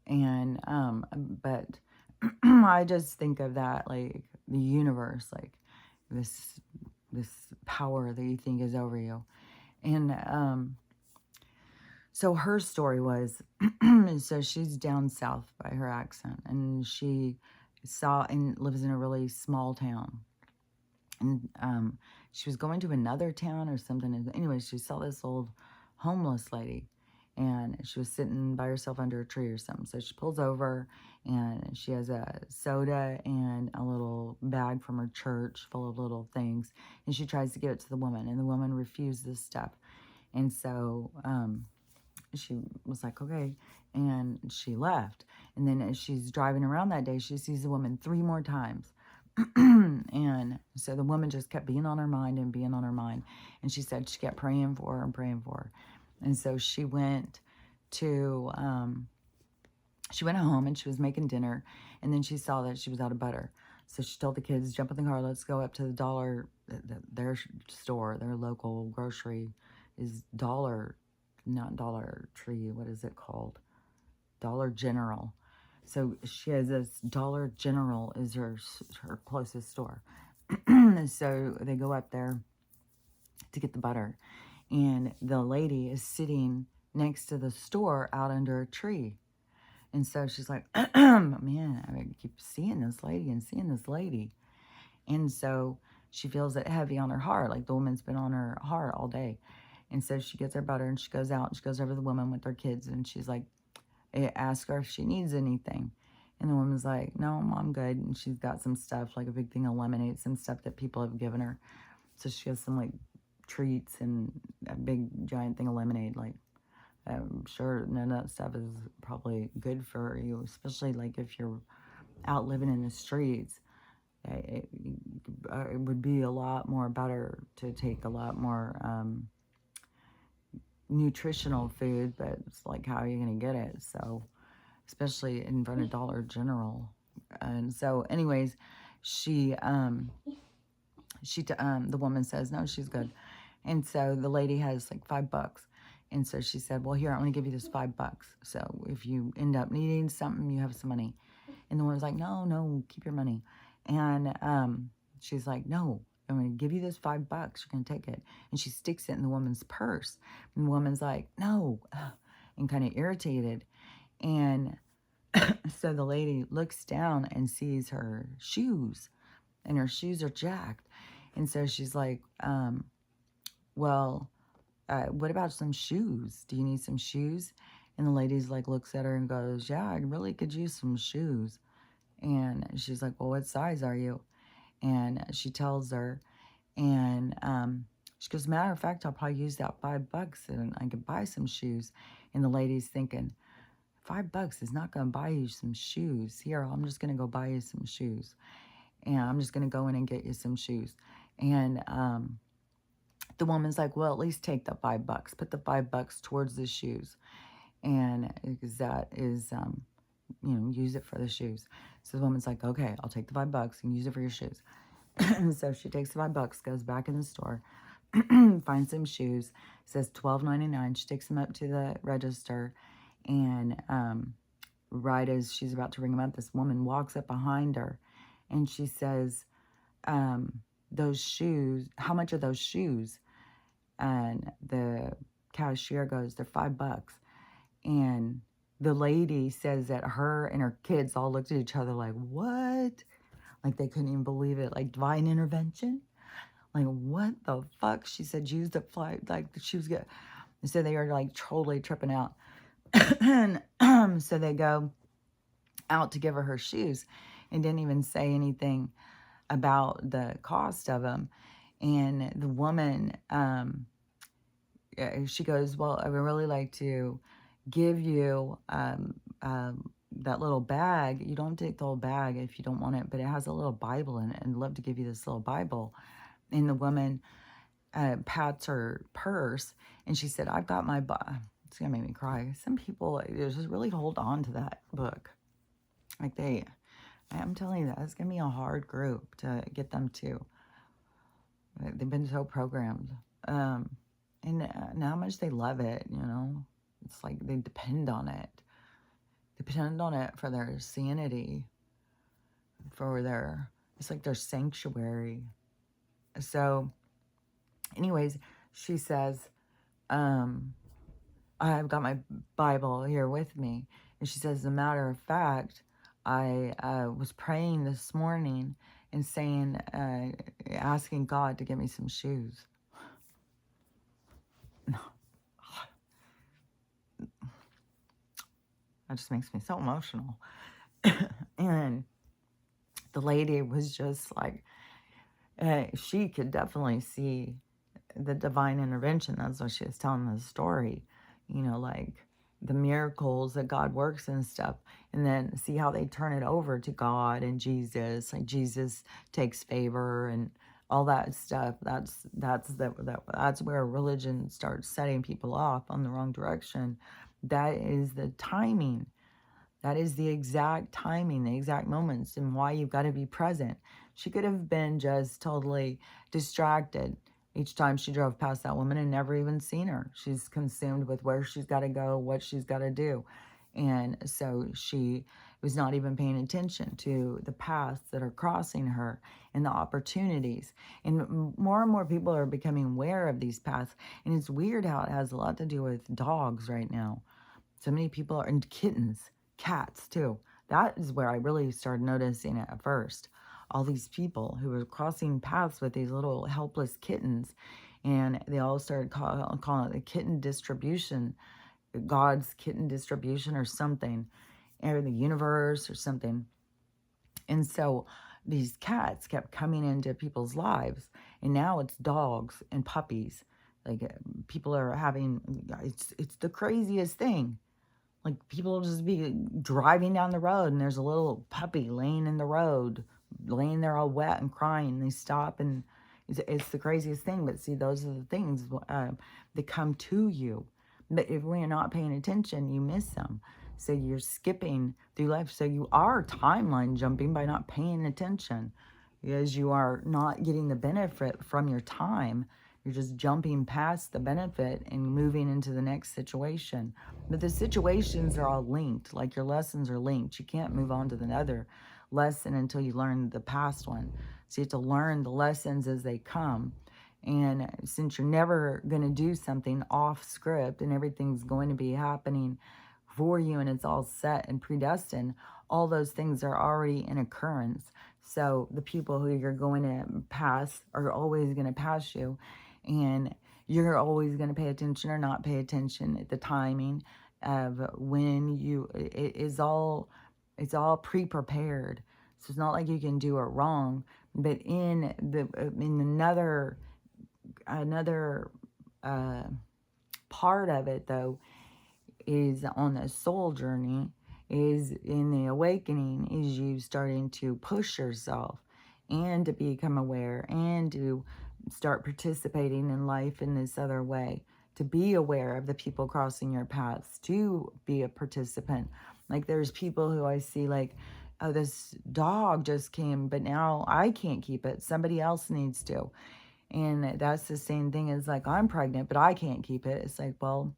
And, but I just think of that, like the universe, like this power that you think is over you. And, so her story was, so she's down south by her accent, and she saw and lives in a really small town. And she was going to another town or something. And anyway, she saw this old homeless lady, and she was sitting by herself under a tree or something. So she pulls over, and she has a soda and a little bag from her church full of little things. And she tries to give it to the woman, and the woman refused this stuff. And so she was like, okay. And she left. And then as she's driving around that day, she sees the woman 3 more times. And so the woman just kept being on her mind and being on her mind. And she said she kept praying for her and praying for her. And so she went to, she went home and she was making dinner. And then she saw that she was out of butter. So she told the kids, jump in the car, let's go up to the dollar, their store, their local grocery is Dollar, not Dollar Tree, what is it called? Dollar General. So she has this Dollar General is her closest store. So they go up there to get the butter. And the lady is sitting next to the store out under a tree. And so she's like, man, I keep seeing this lady and seeing this lady. And so she feels it heavy on her heart, like the woman's been on her heart all day. And so she gets her butter and she goes out and she goes over to the woman with her kids. And she's like, ask her if she needs anything. And the woman's like, no, I'm good. And she's got some stuff, like a big thing of lemonade, some stuff that people have given her. So she has some like treats and a big giant thing of lemonade. Like, I'm sure none of that stuff is probably good for you, especially like if you're out living in the streets. It would be a lot more better to take a lot more nutritional food, but it's like, how are you going to get it? So, especially in front of Dollar General. And so anyways, the woman says, no, she's good. And so the lady has like $5. And so she said, well, here, I'm going to give you this $5. So if you end up needing something, you have some money. And the woman's like, no, keep your money. And she's like, no, I'm going to give you this $5. You're going to take it. And she sticks it in the woman's purse. And the woman's like, no, and kind of irritated. And so the lady looks down and sees her shoes. And her shoes are jacked. And so she's like, well, what about some shoes? Do you need some shoes? And the lady's like, looks at her and goes, yeah, I really could use some shoes. And she's like, well, what size are you? And she tells her, and she goes, matter of fact, I'll probably use that $5 and I could buy some shoes. And the lady's thinking, $5 is not going to buy you some shoes. Here, I'm just going to go buy you some shoes. And I'm just going to go in and get you some shoes. And the woman's like, well, at least take the $5. Put the $5 towards the shoes. And because that is, use it for the shoes. So the woman's like, okay, I'll take the $5 and use it for your shoes. So she takes the $5, goes back in the store, finds some shoes, says $12.99. She takes them up to the register, and right as she's about to ring them up, this woman walks up behind her, and she says, those shoes, how much are those shoes? And the cashier goes, they're $5. And the lady says that her and her kids all looked at each other like, what? Like they couldn't even believe it. Like divine intervention? Like, what the fuck? She said, use the flight. Like she was good. So they are like totally tripping out. And so they go out to give her shoes and didn't even say anything about the cost of them. And the woman, she goes, well, I would really like to give you that little bag. You don't take the whole bag if you don't want it, but it has a little Bible in it, and I'd love to give you this little Bible. And the woman pats her purse, and she said, I've got my it's gonna make me cry. Some people just really hold on to that book. Like I'm telling you, that's going to be a hard group to get them to. They've been so programmed. And how much they love it, you know? It's like they depend on it. They depend on it for their sanity, it's like their sanctuary. So, anyways, she says, I've got my Bible here with me. And she says, as a matter of fact, I was praying this morning and saying, asking God to get me some shoes. That just makes me so emotional. And the lady was just like, she could definitely see the divine intervention. That's what she was telling the story. You know, like the miracles that God works and stuff. And then see how they turn it over to God and Jesus. Like Jesus takes favor and all that stuff. That's where religion starts setting people off on the wrong direction. That is the timing. That is the exact timing, the exact moments, and why you've got to be present. She could have been just totally distracted each time she drove past that woman and never even seen her. She's consumed with where she's got to go, what she's got to do. And so she was not even paying attention to the paths that are crossing her and the opportunities. And more people are becoming aware of these paths. And it's weird how it has a lot to do with dogs right now. So many people are, and kittens, cats too. That is where I really started noticing it at first. All these people who were crossing paths with these little helpless kittens, and they all started calling it the kitten distribution, God's kitten distribution or something, or the universe or something. And so these cats kept coming into people's lives, and now it's dogs and puppies. Like people are having, it's the craziest thing. Like people will just be driving down the road and there's a little puppy laying in the road, laying there all wet and crying. They stop and it's the craziest thing. But see, those are the things that come to you. But if we're not paying attention, you miss them. So you're skipping through life. So you are timeline jumping by not paying attention, because you are not getting the benefit from your time. You're just jumping past the benefit and moving into the next situation. But the situations are all linked, like your lessons are linked. You can't move on to the other lesson until you learn the past one. So you have to learn the lessons as they come. And since you're never going to do something off script and everything's going to be happening for you and it's all set and predestined, all those things are already in occurrence. So the people who you're going to pass are always going to pass you. And you're always going to pay attention or not pay attention at the timing of when it's all pre-prepared. So it's not like you can do it wrong. But in another part of it, though, is on the soul journey, is in the awakening, is you starting to push yourself and to become aware and to start participating in life in this other way, to be aware of the people crossing your paths, to be a participant. Like there's people who I see like, oh, this dog just came, but now I can't keep it. Somebody else needs to. And that's the same thing as like, I'm pregnant, but I can't keep it. It's like, well,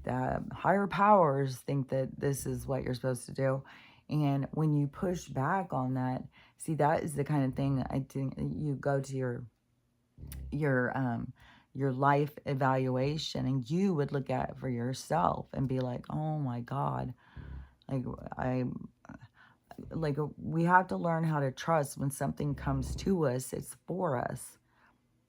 the higher powers think that this is what you're supposed to do. And when you push back on that, see, that is the kind of thing I think you go to your life evaluation and you would look at it for yourself and be like, oh my God, we have to learn how to trust when something comes to us, it's for us.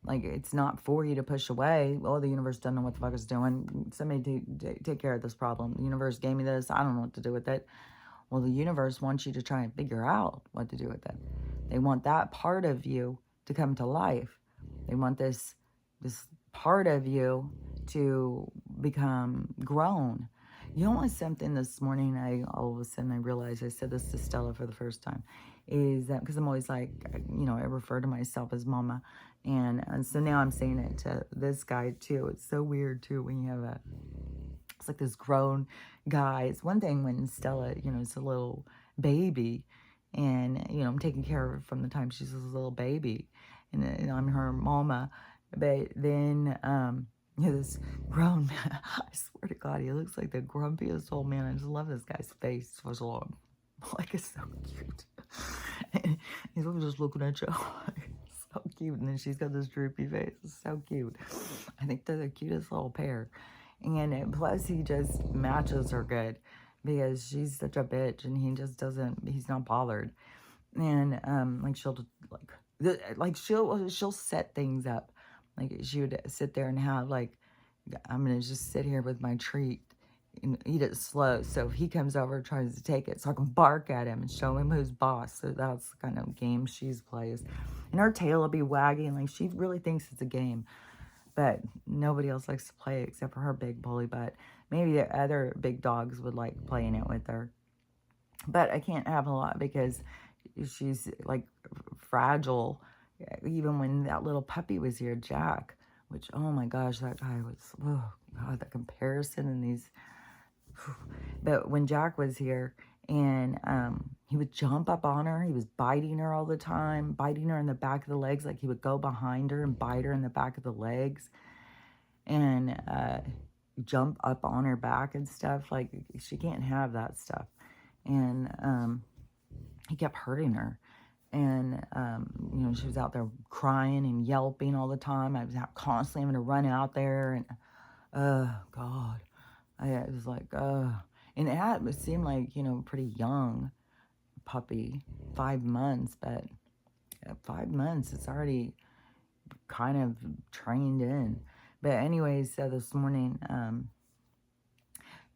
Like, it's not for you to push away. Oh, the universe doesn't know what the fuck it's doing. Somebody take care of this problem. The universe gave me this. I don't know what to do with it. Well, the universe wants you to try and figure out what to do with it. They want that part of you to come to life. They want this part of you to become grown. You know what's something this morning, all of a sudden I realized, I said this to Stella for the first time, is that, because I'm always like, I refer to myself as mama. And so now I'm saying it to this guy too. It's so weird too when you have it's like this grown guy. It's one thing when Stella, is a little baby And, you know, I'm taking care of her from the time she's a little baby. And I'm her mama. But then, this grown man, I swear to God, he looks like the grumpiest old man. I just love this guy's face. First of all, like, it's so cute. And he's just looking at you. So cute. And then she's got this droopy face. It's so cute. I think they're the cutest little pair. And plus, he just matches her good because she's such a bitch, and he just doesn't, he's not bothered. And like she'll set things up. Like, she would sit there and have, like, I'm gonna just sit here with my treat and eat it slow. So if he comes over and tries to take it, so I can bark at him and show him who's boss. So that's the kind of game she's plays. And her tail will be wagging, like she really thinks it's a game. But nobody else likes to play it except for her big bully butt. Maybe the other big dogs would like playing it with her. But I can't have a lot because she's like fragile. Even when that little puppy was here, Jack, which, oh my gosh, that guy was, oh God, the comparison and these. But when Jack was here, and he would jump up on her, he was biting her all the time, biting her in the back of the legs. Like, he would go behind her and bite her in the back of the legs, and jump up on her back and stuff. Like, she can't have that stuff. And he kept hurting her. And, you know, she was out there crying and yelping all the time. I was constantly having to run out there. And, God, I was like, and it seemed like, you know, pretty young puppy, 5 months. But at 5 months, it's already kind of trained in. But anyways, so this morning,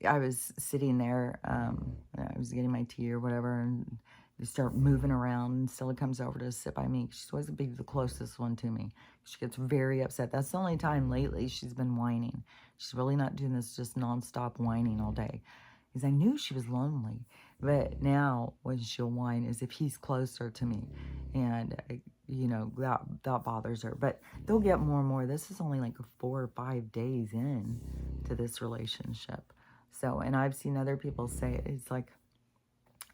I was sitting there, I was getting my tea or whatever, and they start moving around, and Stella comes over to sit by me. She's always the closest one to me. She gets very upset. That's the only time lately she's been whining. She's really not doing this just nonstop whining all day. Because I knew she was lonely. But now when she'll whine is if he's closer to me. And, you know, that bothers her. But they'll get more and more. This is only like 4 or 5 days in to this relationship. So, and I've seen other people say it's like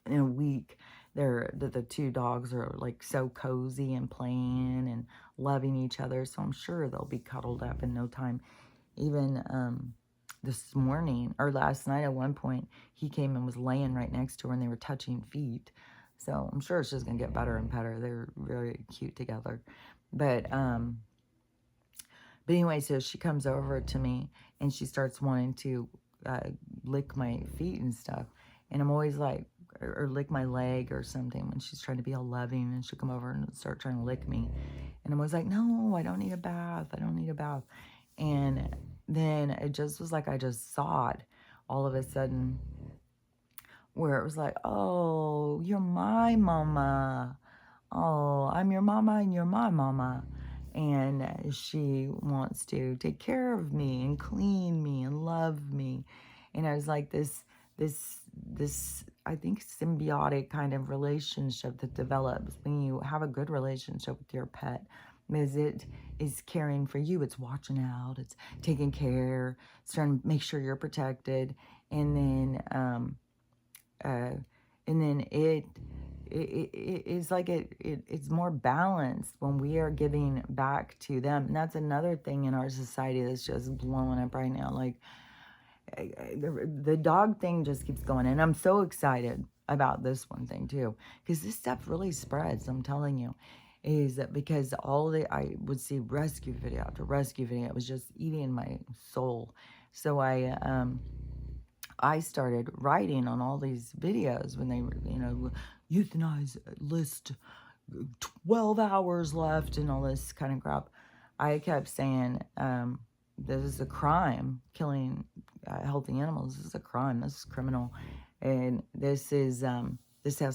in a week, the two dogs are like so cozy and playing and loving each other. So I'm sure they'll be cuddled up in no time. Even this morning or last night at one point, he came and was laying right next to her, and they were touching feet. So I'm sure it's just gonna get better and better. They're very cute together. But anyway, so she comes over to me and she starts wanting to lick my feet and stuff. And I'm always like, or lick my leg or something when she's trying to be all loving, and she'll come over and start trying to lick me. And I'm always like, no, I don't need a bath. I don't need a bath. And then it just was like I just saw it all of a sudden, where it was like, oh, you're my mama. Oh, I'm your mama and you're my mama. And she wants to take care of me and clean me and love me. And I was like, this, I think, symbiotic kind of relationship that develops when you have a good relationship with your pet. Is it is caring for you, it's watching out, it's taking care, it's trying to make sure you're protected. And then it's like it's more balanced when we are giving back to them. And that's another thing in our society that's just blowing up right now. Like, the dog thing just keeps going. And I'm so excited about this one thing too, because this stuff really spreads, I'm telling you. Is that because I would see rescue video after rescue video. It was just eating my soul. So I started writing on all these videos when they were, you know, euthanize list, 12 hours left and all this kind of crap. I kept saying, this is a crime, killing healthy animals. This is a crime. This is criminal. And this has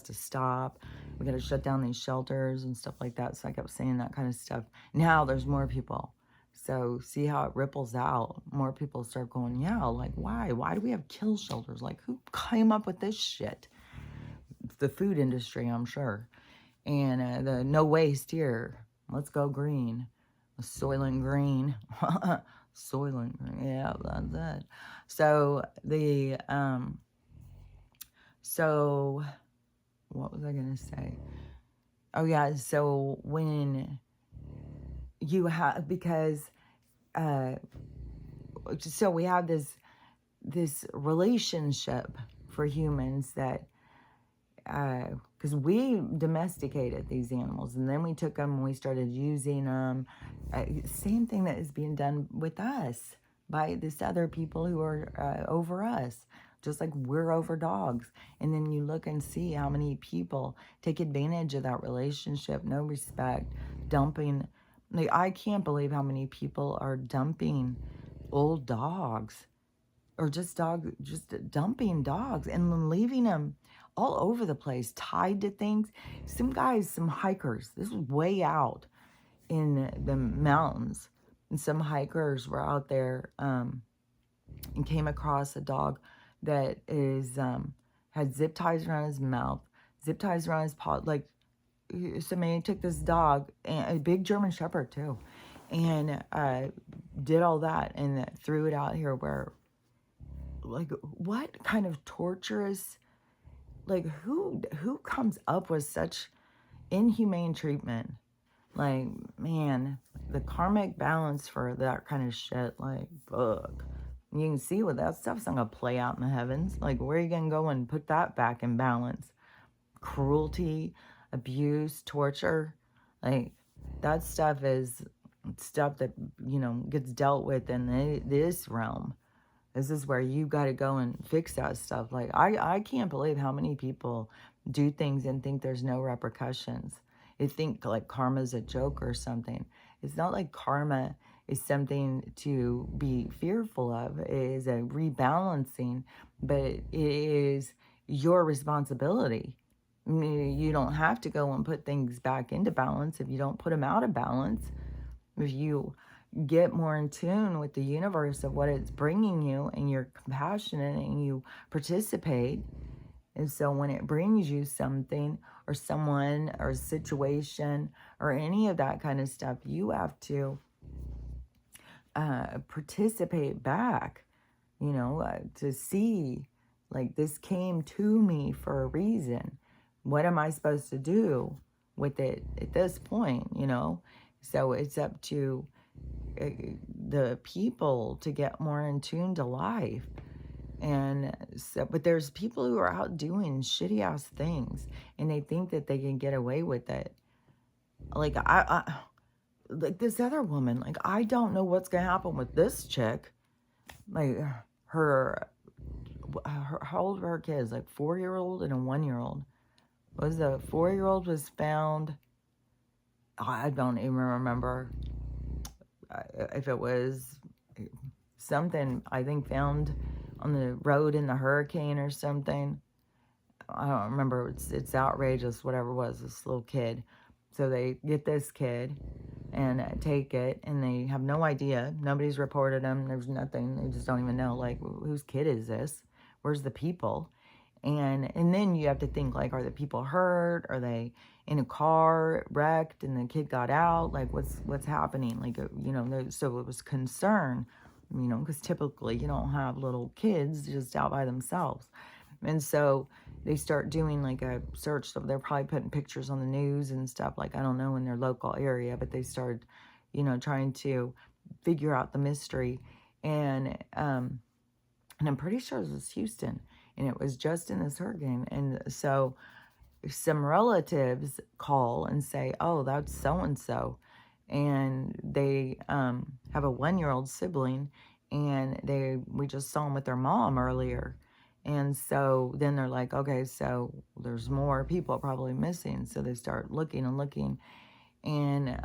to stop. We got to shut down these shelters and stuff like that. So I kept saying that kind of stuff. Now there's more people. So see how it ripples out. More people start going, yeah, like, why? Why do we have kill shelters? Like, who came up with this shit? The food industry, I'm sure. And the no waste here. Let's go green. Soylent Green. Soylent Green. Yeah, that's it. So what was I going to say? Oh, yeah. So when you have, because, uh, so we have this relationship for humans that, because we domesticated these animals and then we took them and we started using them. Same thing that is being done with us by this other people who are over us, just like we're over dogs. And then you look and see how many people take advantage of that relationship, no respect, dumping. Like, I can't believe how many people are dumping old dogs, or just dumping dogs and then leaving them all over the place, tied to things. Some guys, some hikers, this was way out in the mountains, and some hikers were out there and came across a dog that is had zip ties around his mouth, zip ties around his paw. Like, somebody took this dog, and a big German Shepherd too, and did all that and threw it out here where, like, what kind of torturous, like, who comes up with such inhumane treatment? Like, man, the karmic balance for that kind of shit, like, fuck. You can see what that stuff's not gonna play out in the heavens. Like, where are you gonna go and put that back in balance? Cruelty, abuse, torture, like, that stuff is stuff that, gets dealt with in this realm. This is where you got to go and fix that stuff. Like, I can't believe how many people do things and think there's no repercussions. They think like karma's a joke or something. It's not like karma is something to be fearful of. It is a rebalancing, but it is your responsibility. I mean, you don't have to go and put things back into balance if you don't put them out of balance. If you get more in tune with the universe of what it's bringing you and you're compassionate and you participate. And so when it brings you something or someone or a situation or any of that kind of stuff, you have to participate back, to see, like, this came to me for a reason. What am I supposed to do with it at this point, So it's up to the people to get more in tune to life. And so, but there's people who are out doing shitty ass things and they think that they can get away with it. Like, like this other woman, like, I don't know what's gonna happen with this chick. Like, how old were her kids? Like, 4-year-old and a 1-year-old. Was the 4-year-old was found? I don't even remember if it was something, I think, found on the road in the hurricane or something. I don't remember. It's outrageous, whatever it was, this little kid. So they get this kid and take it, and they have no idea. Nobody's reported him. There's nothing. They just don't even know, like, whose kid is this? Where's the people? And then you have to think, like, are the people hurt? Are they in a car wrecked and the kid got out? Like, what's happening? Like, so it was concern, because typically you don't have little kids just out by themselves. And so they start doing like a search. So they're probably putting pictures on the news and stuff, like, I don't know, in their local area, but they started, trying to figure out the mystery. And I'm pretty sure it was Houston, and it was just in this hurricane. And so some relatives call and say, oh, that's so-and-so. And they have a 1-year-old sibling, and we just saw him with their mom earlier. And so then they're like, okay, so there's more people probably missing. So they start looking and looking. And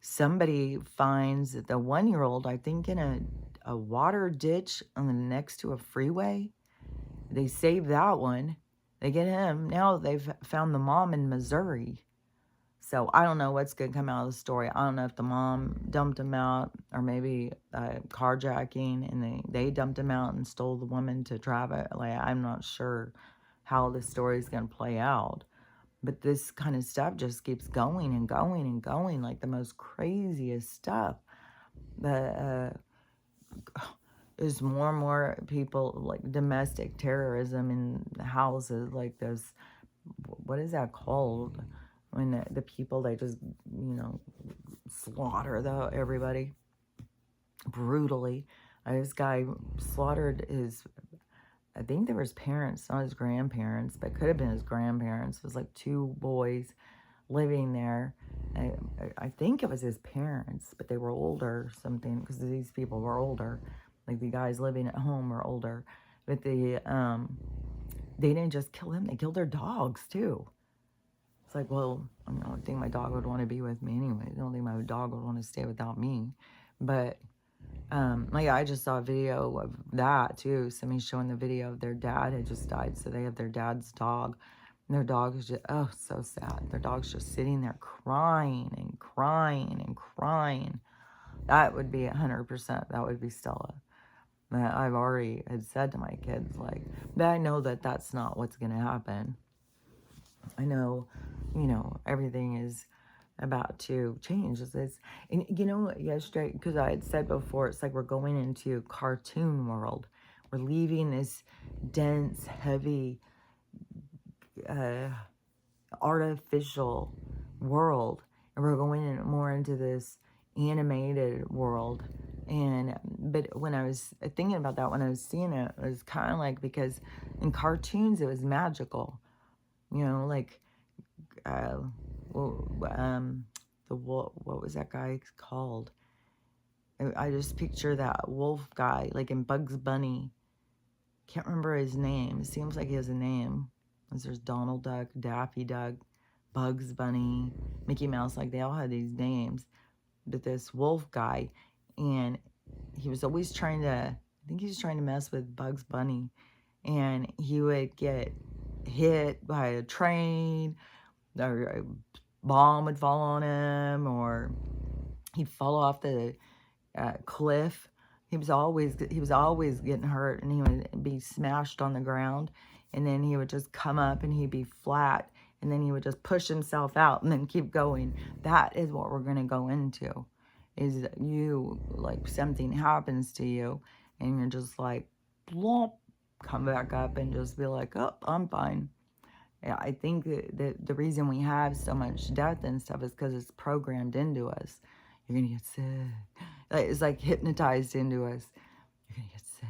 somebody finds the 1-year-old, I think, in a water ditch on the next to a freeway. They save that one. They get him. Now they've found the mom in Missouri. So I don't know what's going to come out of the story. I don't know if the mom dumped him out, or maybe carjacking, and they dumped him out and stole the woman to drive it. Like, I'm not sure how the story is going to play out. But this kind of stuff just keeps going and going and going, like the most craziest stuff. There's more and more people, like domestic terrorism in houses, like this what is that called? When the people, they just, slaughter everybody brutally. This guy slaughtered his, I think they were his parents, not his grandparents, but could have been his grandparents. It was like two boys living there. I think it was his parents, but they were older or something, because these people were older. Like, the guys living at home were older. But they didn't just kill him, they killed their dogs too. It's like, well, I don't think my dog would want to be with me anyway. I don't think my dog would want to stay without me. But like, I just saw a video of that too. Somebody showing the video of their dad had just died, so they have their dad's dog, and their dog is just, oh, so sad. Their dog's just sitting there crying and crying and crying. That would be 100%. That would be Stella. I've already had said to my kids, like, but I know that that's not what's going to happen. I know, everything is about to change. And yesterday, because I had said before, it's like we're going into cartoon world. We're leaving this dense, heavy, artificial world, and we're going more into this animated world. But when I was thinking about that, when I was seeing it, it was kind of like, because in cartoons it was magical, like what was that guy called? I just picture that wolf guy, like in Bugs Bunny. Can't remember his name. It seems like he has a name. There's Donald Duck, Daffy Duck, Bugs Bunny, Mickey Mouse. Like, they all had these names. But this wolf guy, and he was always trying to, I think he was trying to mess with Bugs Bunny. And he would get hit by a train, or a bomb would fall on him, or he'd fall off the cliff. He was always getting hurt, and he would be smashed on the ground, and then he would just come up and he'd be flat, and then he would just push himself out and then keep going. That is what we're going to go into, is you, like, something happens to you and you're just like, blop, come back up and just be like, oh, I'm fine. Yeah, I think that the reason we have so much death and stuff is because it's programmed into us. You're going to get sick. It's like hypnotized into us. You're going to get sick.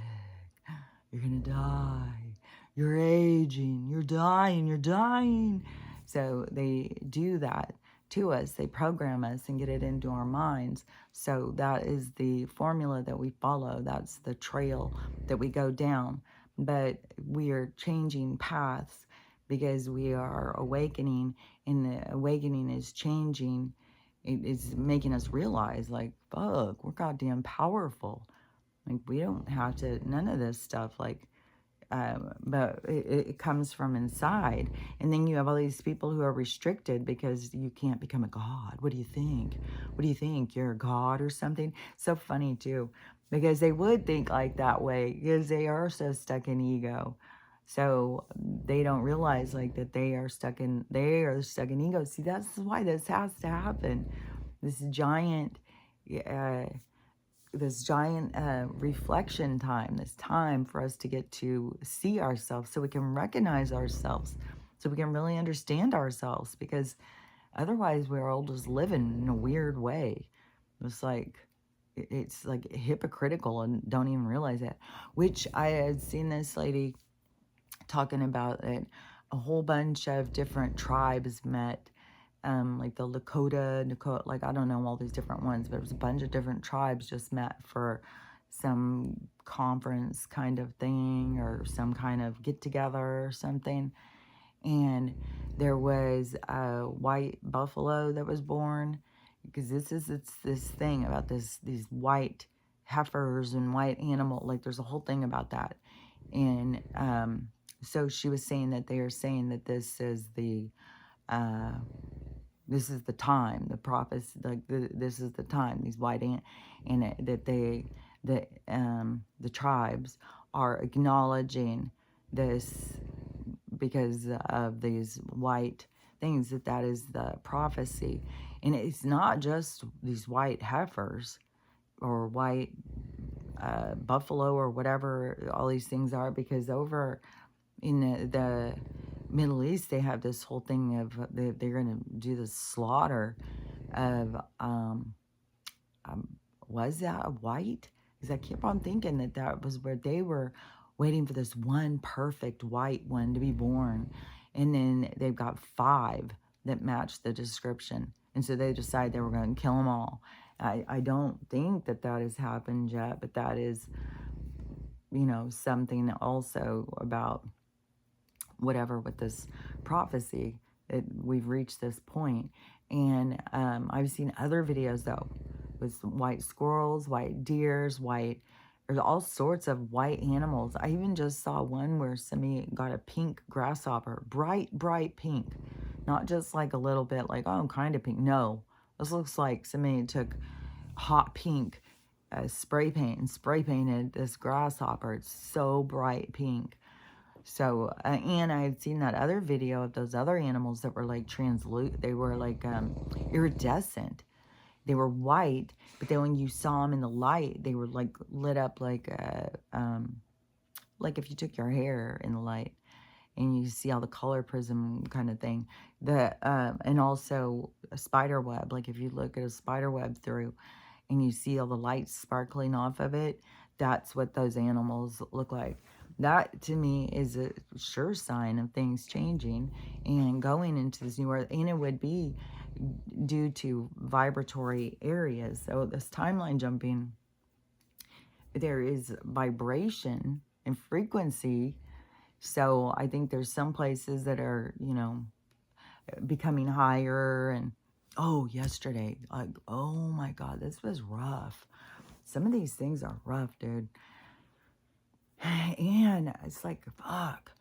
You're going to die. You're aging. You're dying. You're dying. So they do that to us. They program us and get it into our minds. So that is the formula that we follow. That's the trail that we go down. But we are changing paths because we are awakening, and the awakening is changing. It's making us realize, like, fuck, we're goddamn powerful. Like, we don't have to, none of this stuff, like, but it comes from inside. And then you have all these people who are restricted because you can't become a god. What do you think? What do you think? You're a god or something? So funny too, because they would think like that way because they are so stuck in ego. So they don't realize, like, that they are stuck in ego. See, that's why this has to happen. This giant, uh, reflection time, this time for us to get to see ourselves, so we can recognize ourselves, so we can really understand ourselves, because otherwise we're all just living in a weird way. It's like hypocritical and don't even realize it. Which I had seen this lady talking about it. A whole bunch of different tribes met, like the Lakota, like, I don't know all these different ones, but it was a bunch of different tribes just met for some conference kind of thing, or some kind of get together or something. And there was a white buffalo that was born, because it's this thing about these white heifers and white animal, like, there's a whole thing about that. And so she was saying that they are saying that this is the time, the prophets, like, this is the time, these white that the tribes are acknowledging this because of these white things, that is the prophecy. And it's not just these white heifers or white buffalo or whatever all these things are, because over in the Middle East, they have this whole thing of they're going to do this slaughter of, um, was that a white? Because I keep on thinking that that was where they were waiting for this one perfect white one to be born. And then they've got 5 that match the description. And so they decide they were going to kill them all. I don't think that that has happened yet, but that is, you know, something also about whatever with this prophecy that we've reached this point. And I've seen other videos though with white squirrels, white deers, there's all sorts of white animals. I even just saw one where somebody got a pink grasshopper, bright pink, not just like a little bit like, oh, kind of pink. No, this looks like somebody took hot pink spray paint and spray painted this grasshopper. It's so bright pink. So, and I had seen that other video of those other animals that were like they were like iridescent. They were white, but then when you saw them in the light, they were like lit up like if you took your hair in the light and you see all the color prism kind of thing. And also a spider web, like if you look at a spider web through and you see all the lights sparkling off of it, that's what those animals look like. That to me is a sure sign of things changing and going into this new earth. And it would be due to vibratory areas. So this timeline jumping, there is vibration and frequency. So I think there's some places that are, you know, becoming higher. And oh, yesterday, like, oh my God, this was rough. Some of these things are rough, dude. And it's like, fuck.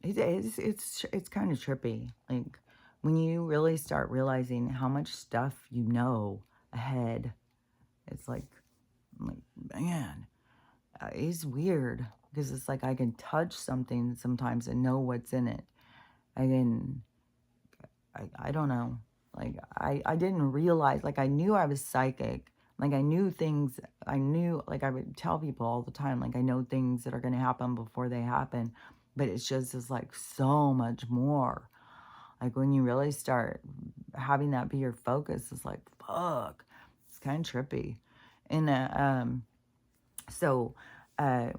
It's kind of trippy. Like, when you really start realizing how much stuff you know ahead, it's like man, it's weird. Because it's like I can touch something sometimes and know what's in it. I don't know. Like, I didn't realize, like, I knew I was psychic. Like, I knew things, like, I would tell people all the time, like, I know things that are going to happen before they happen. But it's just, it's like so much more. Like, when you really start having that be your focus, it's like, fuck. It's kind of trippy. And, so, I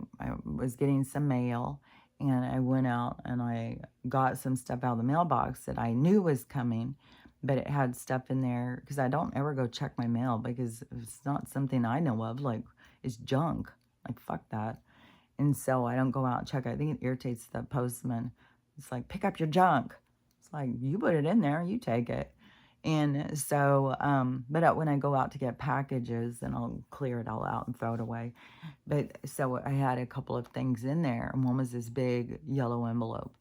was getting some mail. And I went out and I got some stuff out of the mailbox that I knew was coming, but it had stuff in there because I don't ever go check my mail because it's not something I know of. Like, it's junk. Like, fuck that. And so I don't go out and check. I think it irritates the postman. It's like, pick up your junk. It's like, you put it in there, you take it. And so, but when I go out to get packages, then I'll clear it all out and throw it away. But so I had a couple of things in there, and one was this big yellow envelope.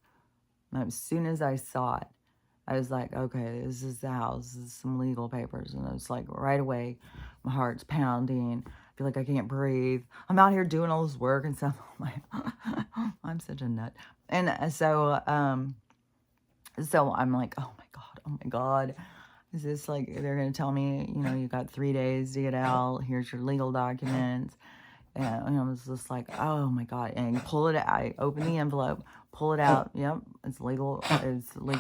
And as soon as I saw it, I was like, okay, this is the house. This is some legal papers. And it's like right away, my heart's pounding. I feel like I can't breathe. I'm out here doing all this work and stuff. I'm such a nut. And so I'm like, oh my God. Is this like, they're going to tell me, you know, you got 3 days to get out. Here's your legal documents. And I was just like, oh my God. And pull it out. I open the envelope, pull it out. Yep, it's legal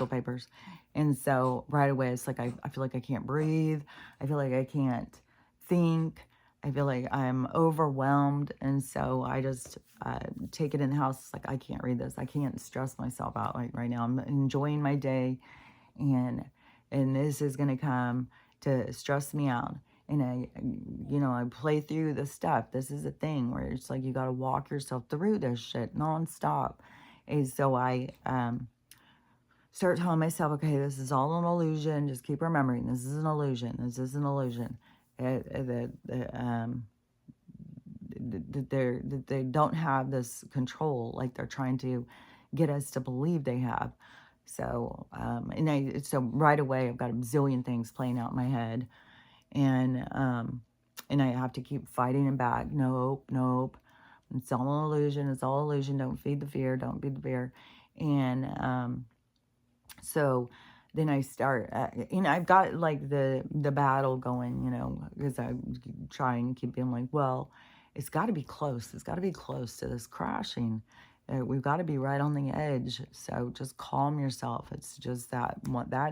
papers. And so right away, it's like, I feel like I can't breathe. I feel like I can't think. I feel like I'm overwhelmed. And so I just take it in the house. It's like, I can't read this. I can't stress myself out like right now. I'm enjoying my day. And this is going to come to stress me out. And I play through the stuff. This is a thing where it's like you got to walk yourself through this shit nonstop. And so I start telling myself, okay, this is all an illusion. Just keep remembering, this is an illusion. This is an illusion. They don't have this control like they're trying to get us to believe they have. So, so right away, I've got a zillion things playing out in my head. And I have to keep fighting them back. Nope. It's all an illusion. It's all illusion. Don't feed the fear. Don't feed the fear. And so then I start, I've got like the battle going, because I try and keep being like, well, it's got to be close. It's got to be close to this crashing. We've got to be right on the edge. So just calm yourself. It's just that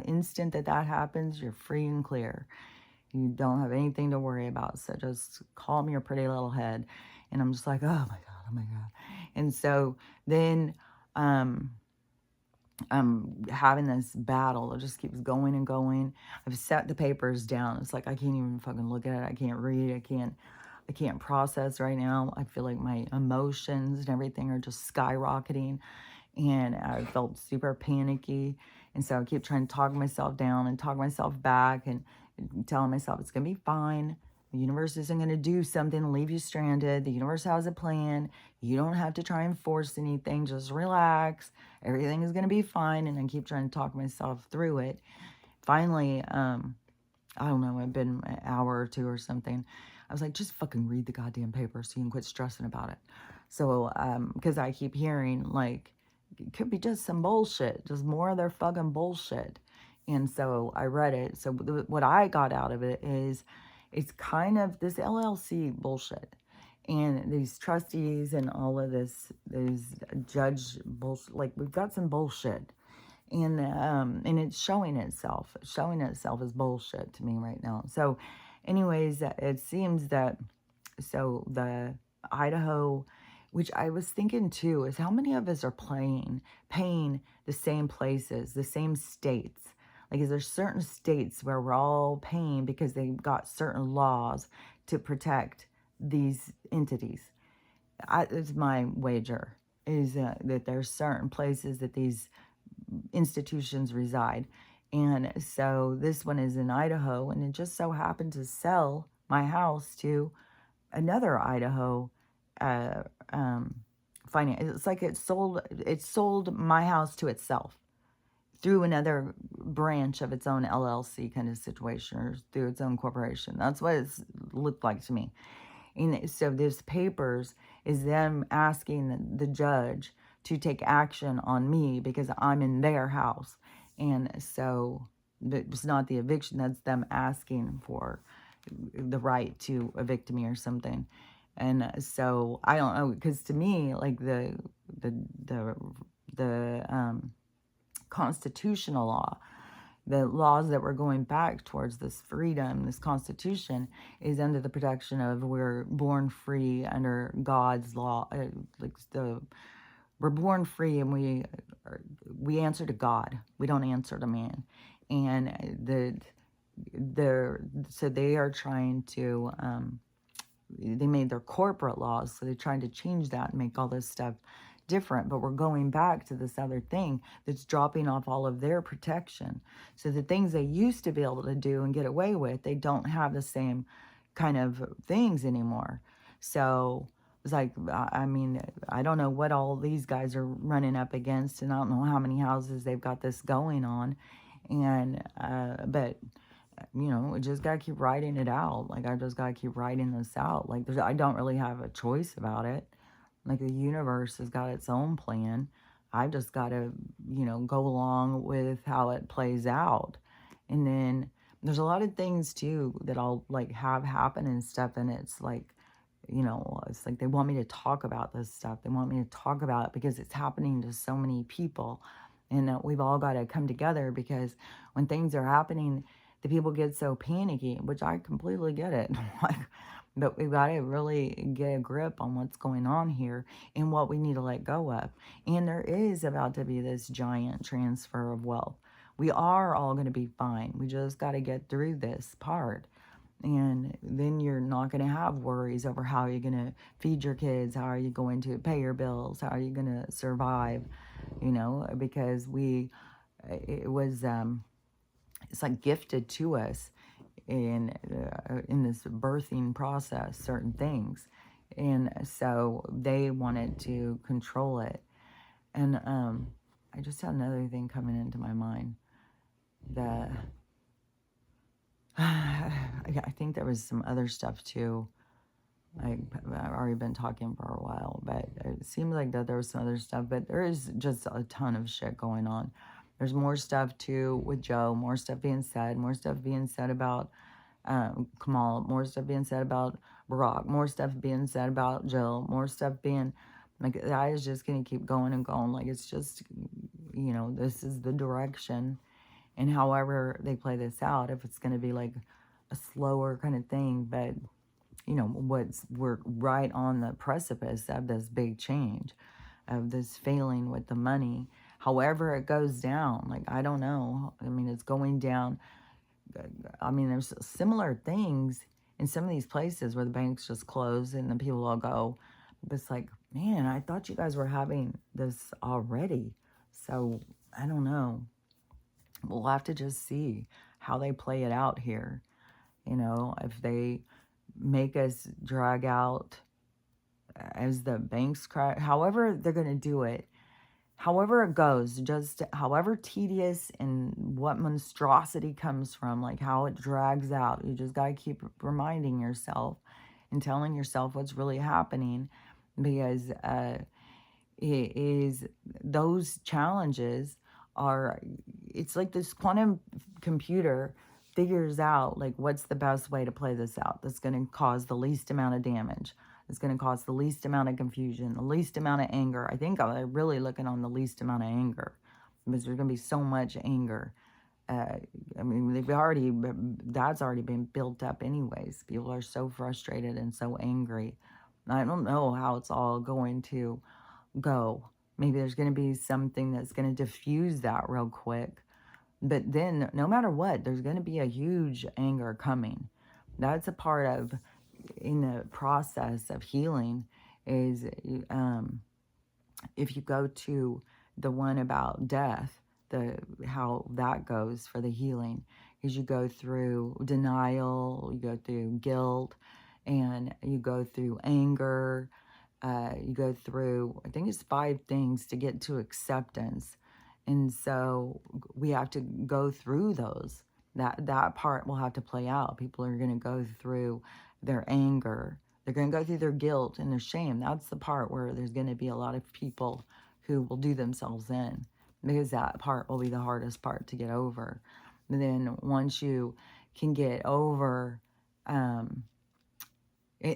instant that happens, you're free and clear. You don't have anything to worry about. So just calm your pretty little head. And I'm just like, oh my God, oh my God. And so then I'm having this battle. It just keeps going and going. I've set the papers down. It's like I can't even fucking look at it. I can't read. I can't process right now. I feel like my emotions and everything are just skyrocketing. And I felt super panicky. And so I keep trying to talk myself down and talk myself back and telling myself it's going to be fine. The universe isn't going to do something to leave you stranded. The universe has a plan. You don't have to try and force anything. Just relax. Everything is going to be fine. And I keep trying to talk myself through it. Finally, I don't know, it's been an hour or two or something. I was like, just fucking read the goddamn paper so you can quit stressing about it. So, because I keep hearing, like, it could be just some bullshit, just more of their fucking bullshit. And so I read it. So what I got out of it is it's kind of this LLC bullshit. And these trustees and all of these judge bullshit, like we've got some bullshit. And it's showing itself as bullshit to me right now. So anyways, it seems that, so the Idaho, which I was thinking too, is how many of us are paying the same places, the same states? Like, is there certain states where we're all paying because they've got certain laws to protect these entities? It's my wager, is that there's certain places that these institutions reside. And so this one is in Idaho, and it just so happened to sell my house to another Idaho finance. It's like it sold my house to itself through another branch of its own LLC kind of situation, or through its own corporation. That's what it looked like to me. And so this papers is them asking the judge to take action on me because I'm in their house. And so it's not the eviction, that's them asking for the right to evict me or something. And so I don't know, because to me, like the constitutional law, the laws that we're going back towards this freedom, this constitution, is under the protection of we're born free under God's law. We're born free, and we answer to God. We don't answer to man. And so they are trying to they made their corporate laws, so they're trying to change that and make all this stuff different. But we're going back to this other thing that's dropping off all of their protection. So the things they used to be able to do and get away with, they don't have the same kind of things anymore. So it's like, I mean, I don't know what all these guys are running up against, and I don't know how many houses they've got this going on. And but you know, we just gotta keep writing it out. Like, I just gotta keep writing this out. Like, I don't really have a choice about it. Like, the universe has got its own plan. I've just gotta, you know, go along with how it plays out. And then there's a lot of things too that I'll like have happen and stuff, and it's like, you know, it's like they want me to talk about this stuff. They want me to talk about it because it's happening to so many people. And we've all got to come together, because when things are happening, the people get so panicky, which I completely get it. Like, but we've got to really get a grip on what's going on here and what we need to let go of. And there is about to be this giant transfer of wealth. We are all going to be fine. We just got to get through this part. And then you're not going to have worries over how you're going to feed your kids, how are you going to pay your bills, how are you going to survive, you know, because it was, it's like gifted to us in this birthing process, certain things. And so they wanted to control it. And I just had another thing coming into my mind that I think there was some other stuff too. I've already been talking for a while, but it seemed like that there was some other stuff, but there is just a ton of shit going on. There's more stuff too with Joe, more stuff being said about Kamal, more stuff being said about Barack, more stuff being said about Jill, more stuff being Like, that is just going to keep going and going. Like, it's just, this is the direction. And however they play this out, if it's going to be like a slower kind of thing, but, we're right on the precipice of this big change, of this failing with the money. However it goes down, like, I don't know. I mean, it's going down. I mean, there's similar things in some of these places where the banks just close and then people all go. But it's like, man, I thought you guys were having this already. So I don't know. We'll have to just see how they play it out here. If they make us drag out as the banks crash, however they're going to do it, however it goes, just however tedious and what monstrosity comes from, like how it drags out, you just got to keep reminding yourself and telling yourself what's really happening, because it is, those challenges are, it's like this quantum computer figures out like what's the best way to play this out that's going to cause the least amount of damage. It's going to cause the least amount of confusion, the least amount of anger. I think I'm really looking on the least amount of anger, because there's going to be so much anger. I mean, that's already been built up anyways. People are so frustrated and so angry. I don't know how it's all going to go. Maybe there's going to be something that's going to diffuse that real quick. But then, no matter what, there's going to be a huge anger coming. That's a part of, in the process of healing, is if you go to the one about death, how that goes for the healing, is you go through denial, you go through guilt, and you go through anger, you go through, I think it's 5 things to get to acceptance. And so we have to go through those. That part will have to play out. People are going to go through their anger. They're going to go through their guilt and their shame. That's the part where there's going to be a lot of people who will do themselves in, because that part will be the hardest part to get over. But then once you can get over,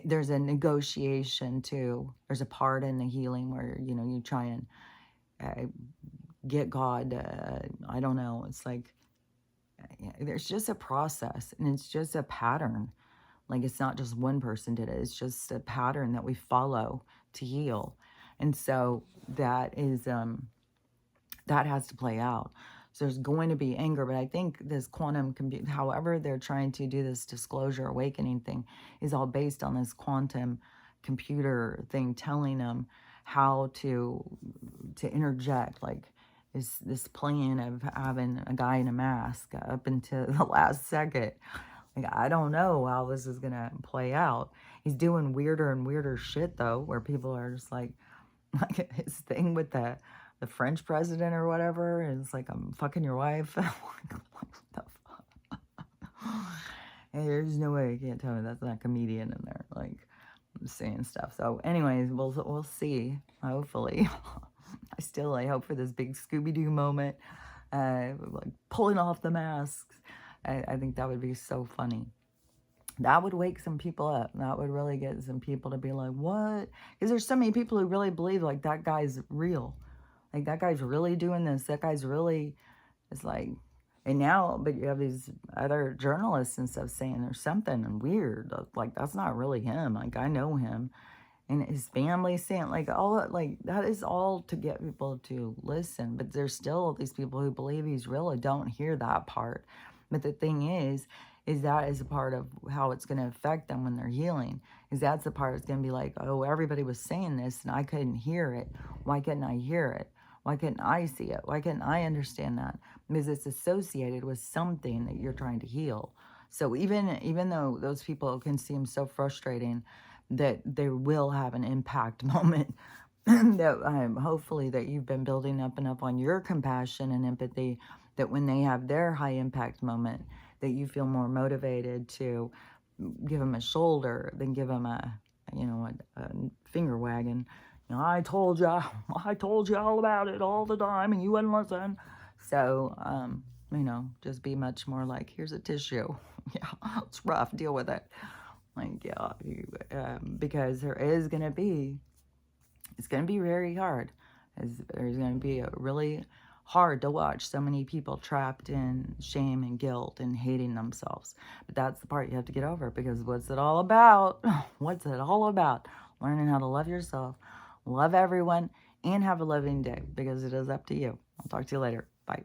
there's a negotiation too. There's a part in the healing where, you try and get God, I don't know, it's like, there's just a process, and it's just a pattern. Like, it's not just one person did it, it's just a pattern that we follow to heal. And so that is, that has to play out. So there's going to be anger, but I think this quantum computer, however they're trying to do this disclosure awakening thing, is all based on this quantum computer thing telling them how to interject, like this plan of having a guy in a mask up until the last second. Like, I don't know how this is gonna play out. He's doing weirder and weirder shit though, where people are just like his thing with the French president or whatever, and it's like, I'm fucking your wife. What the fuck? Hey, there's no way you can't tell me that's not a comedian in there, like, saying stuff. So anyways, we'll see, hopefully. I hope for this big Scooby-Doo moment, like pulling off the masks. I think that would be so funny. That would wake some people up. That would really get some people to be like, what? Because there's so many people who really believe, like, that guy's real. Like, that guy's really doing this. That guy's really, it's like, and now, but you have these other journalists and stuff saying there's something weird. Like, that's not really him. Like, I know him. And his family saying, like, all, like, that is all to get people to listen. But there's still these people who believe he's real and don't hear that part. But the thing is that is a part of how it's going to affect them when they're healing. Is that's the part that's going to be like, oh, everybody was saying this and I couldn't hear it. Why couldn't I hear it? Why couldn't I see it? Why couldn't I understand that? Because it's associated with something that you're trying to heal. So even though those people can seem so frustrating, that they will have an impact moment, that hopefully that you've been building up enough on your compassion and empathy, that when they have their high impact moment, that you feel more motivated to give them a shoulder than give them a finger wagging. I told you all about it all the time and you wouldn't listen. So, just be much more like, here's a tissue. Yeah, it's rough, deal with it. Like, yeah, because there is going to be It's going to be very hard. There's going to be really hard to watch so many people trapped in shame and guilt and hating themselves. But that's the part you have to get over, because what's it all about? What's it all about? Learning how to love yourself, love everyone, and have a loving day, because it is up to you. I'll talk to you later. Bye.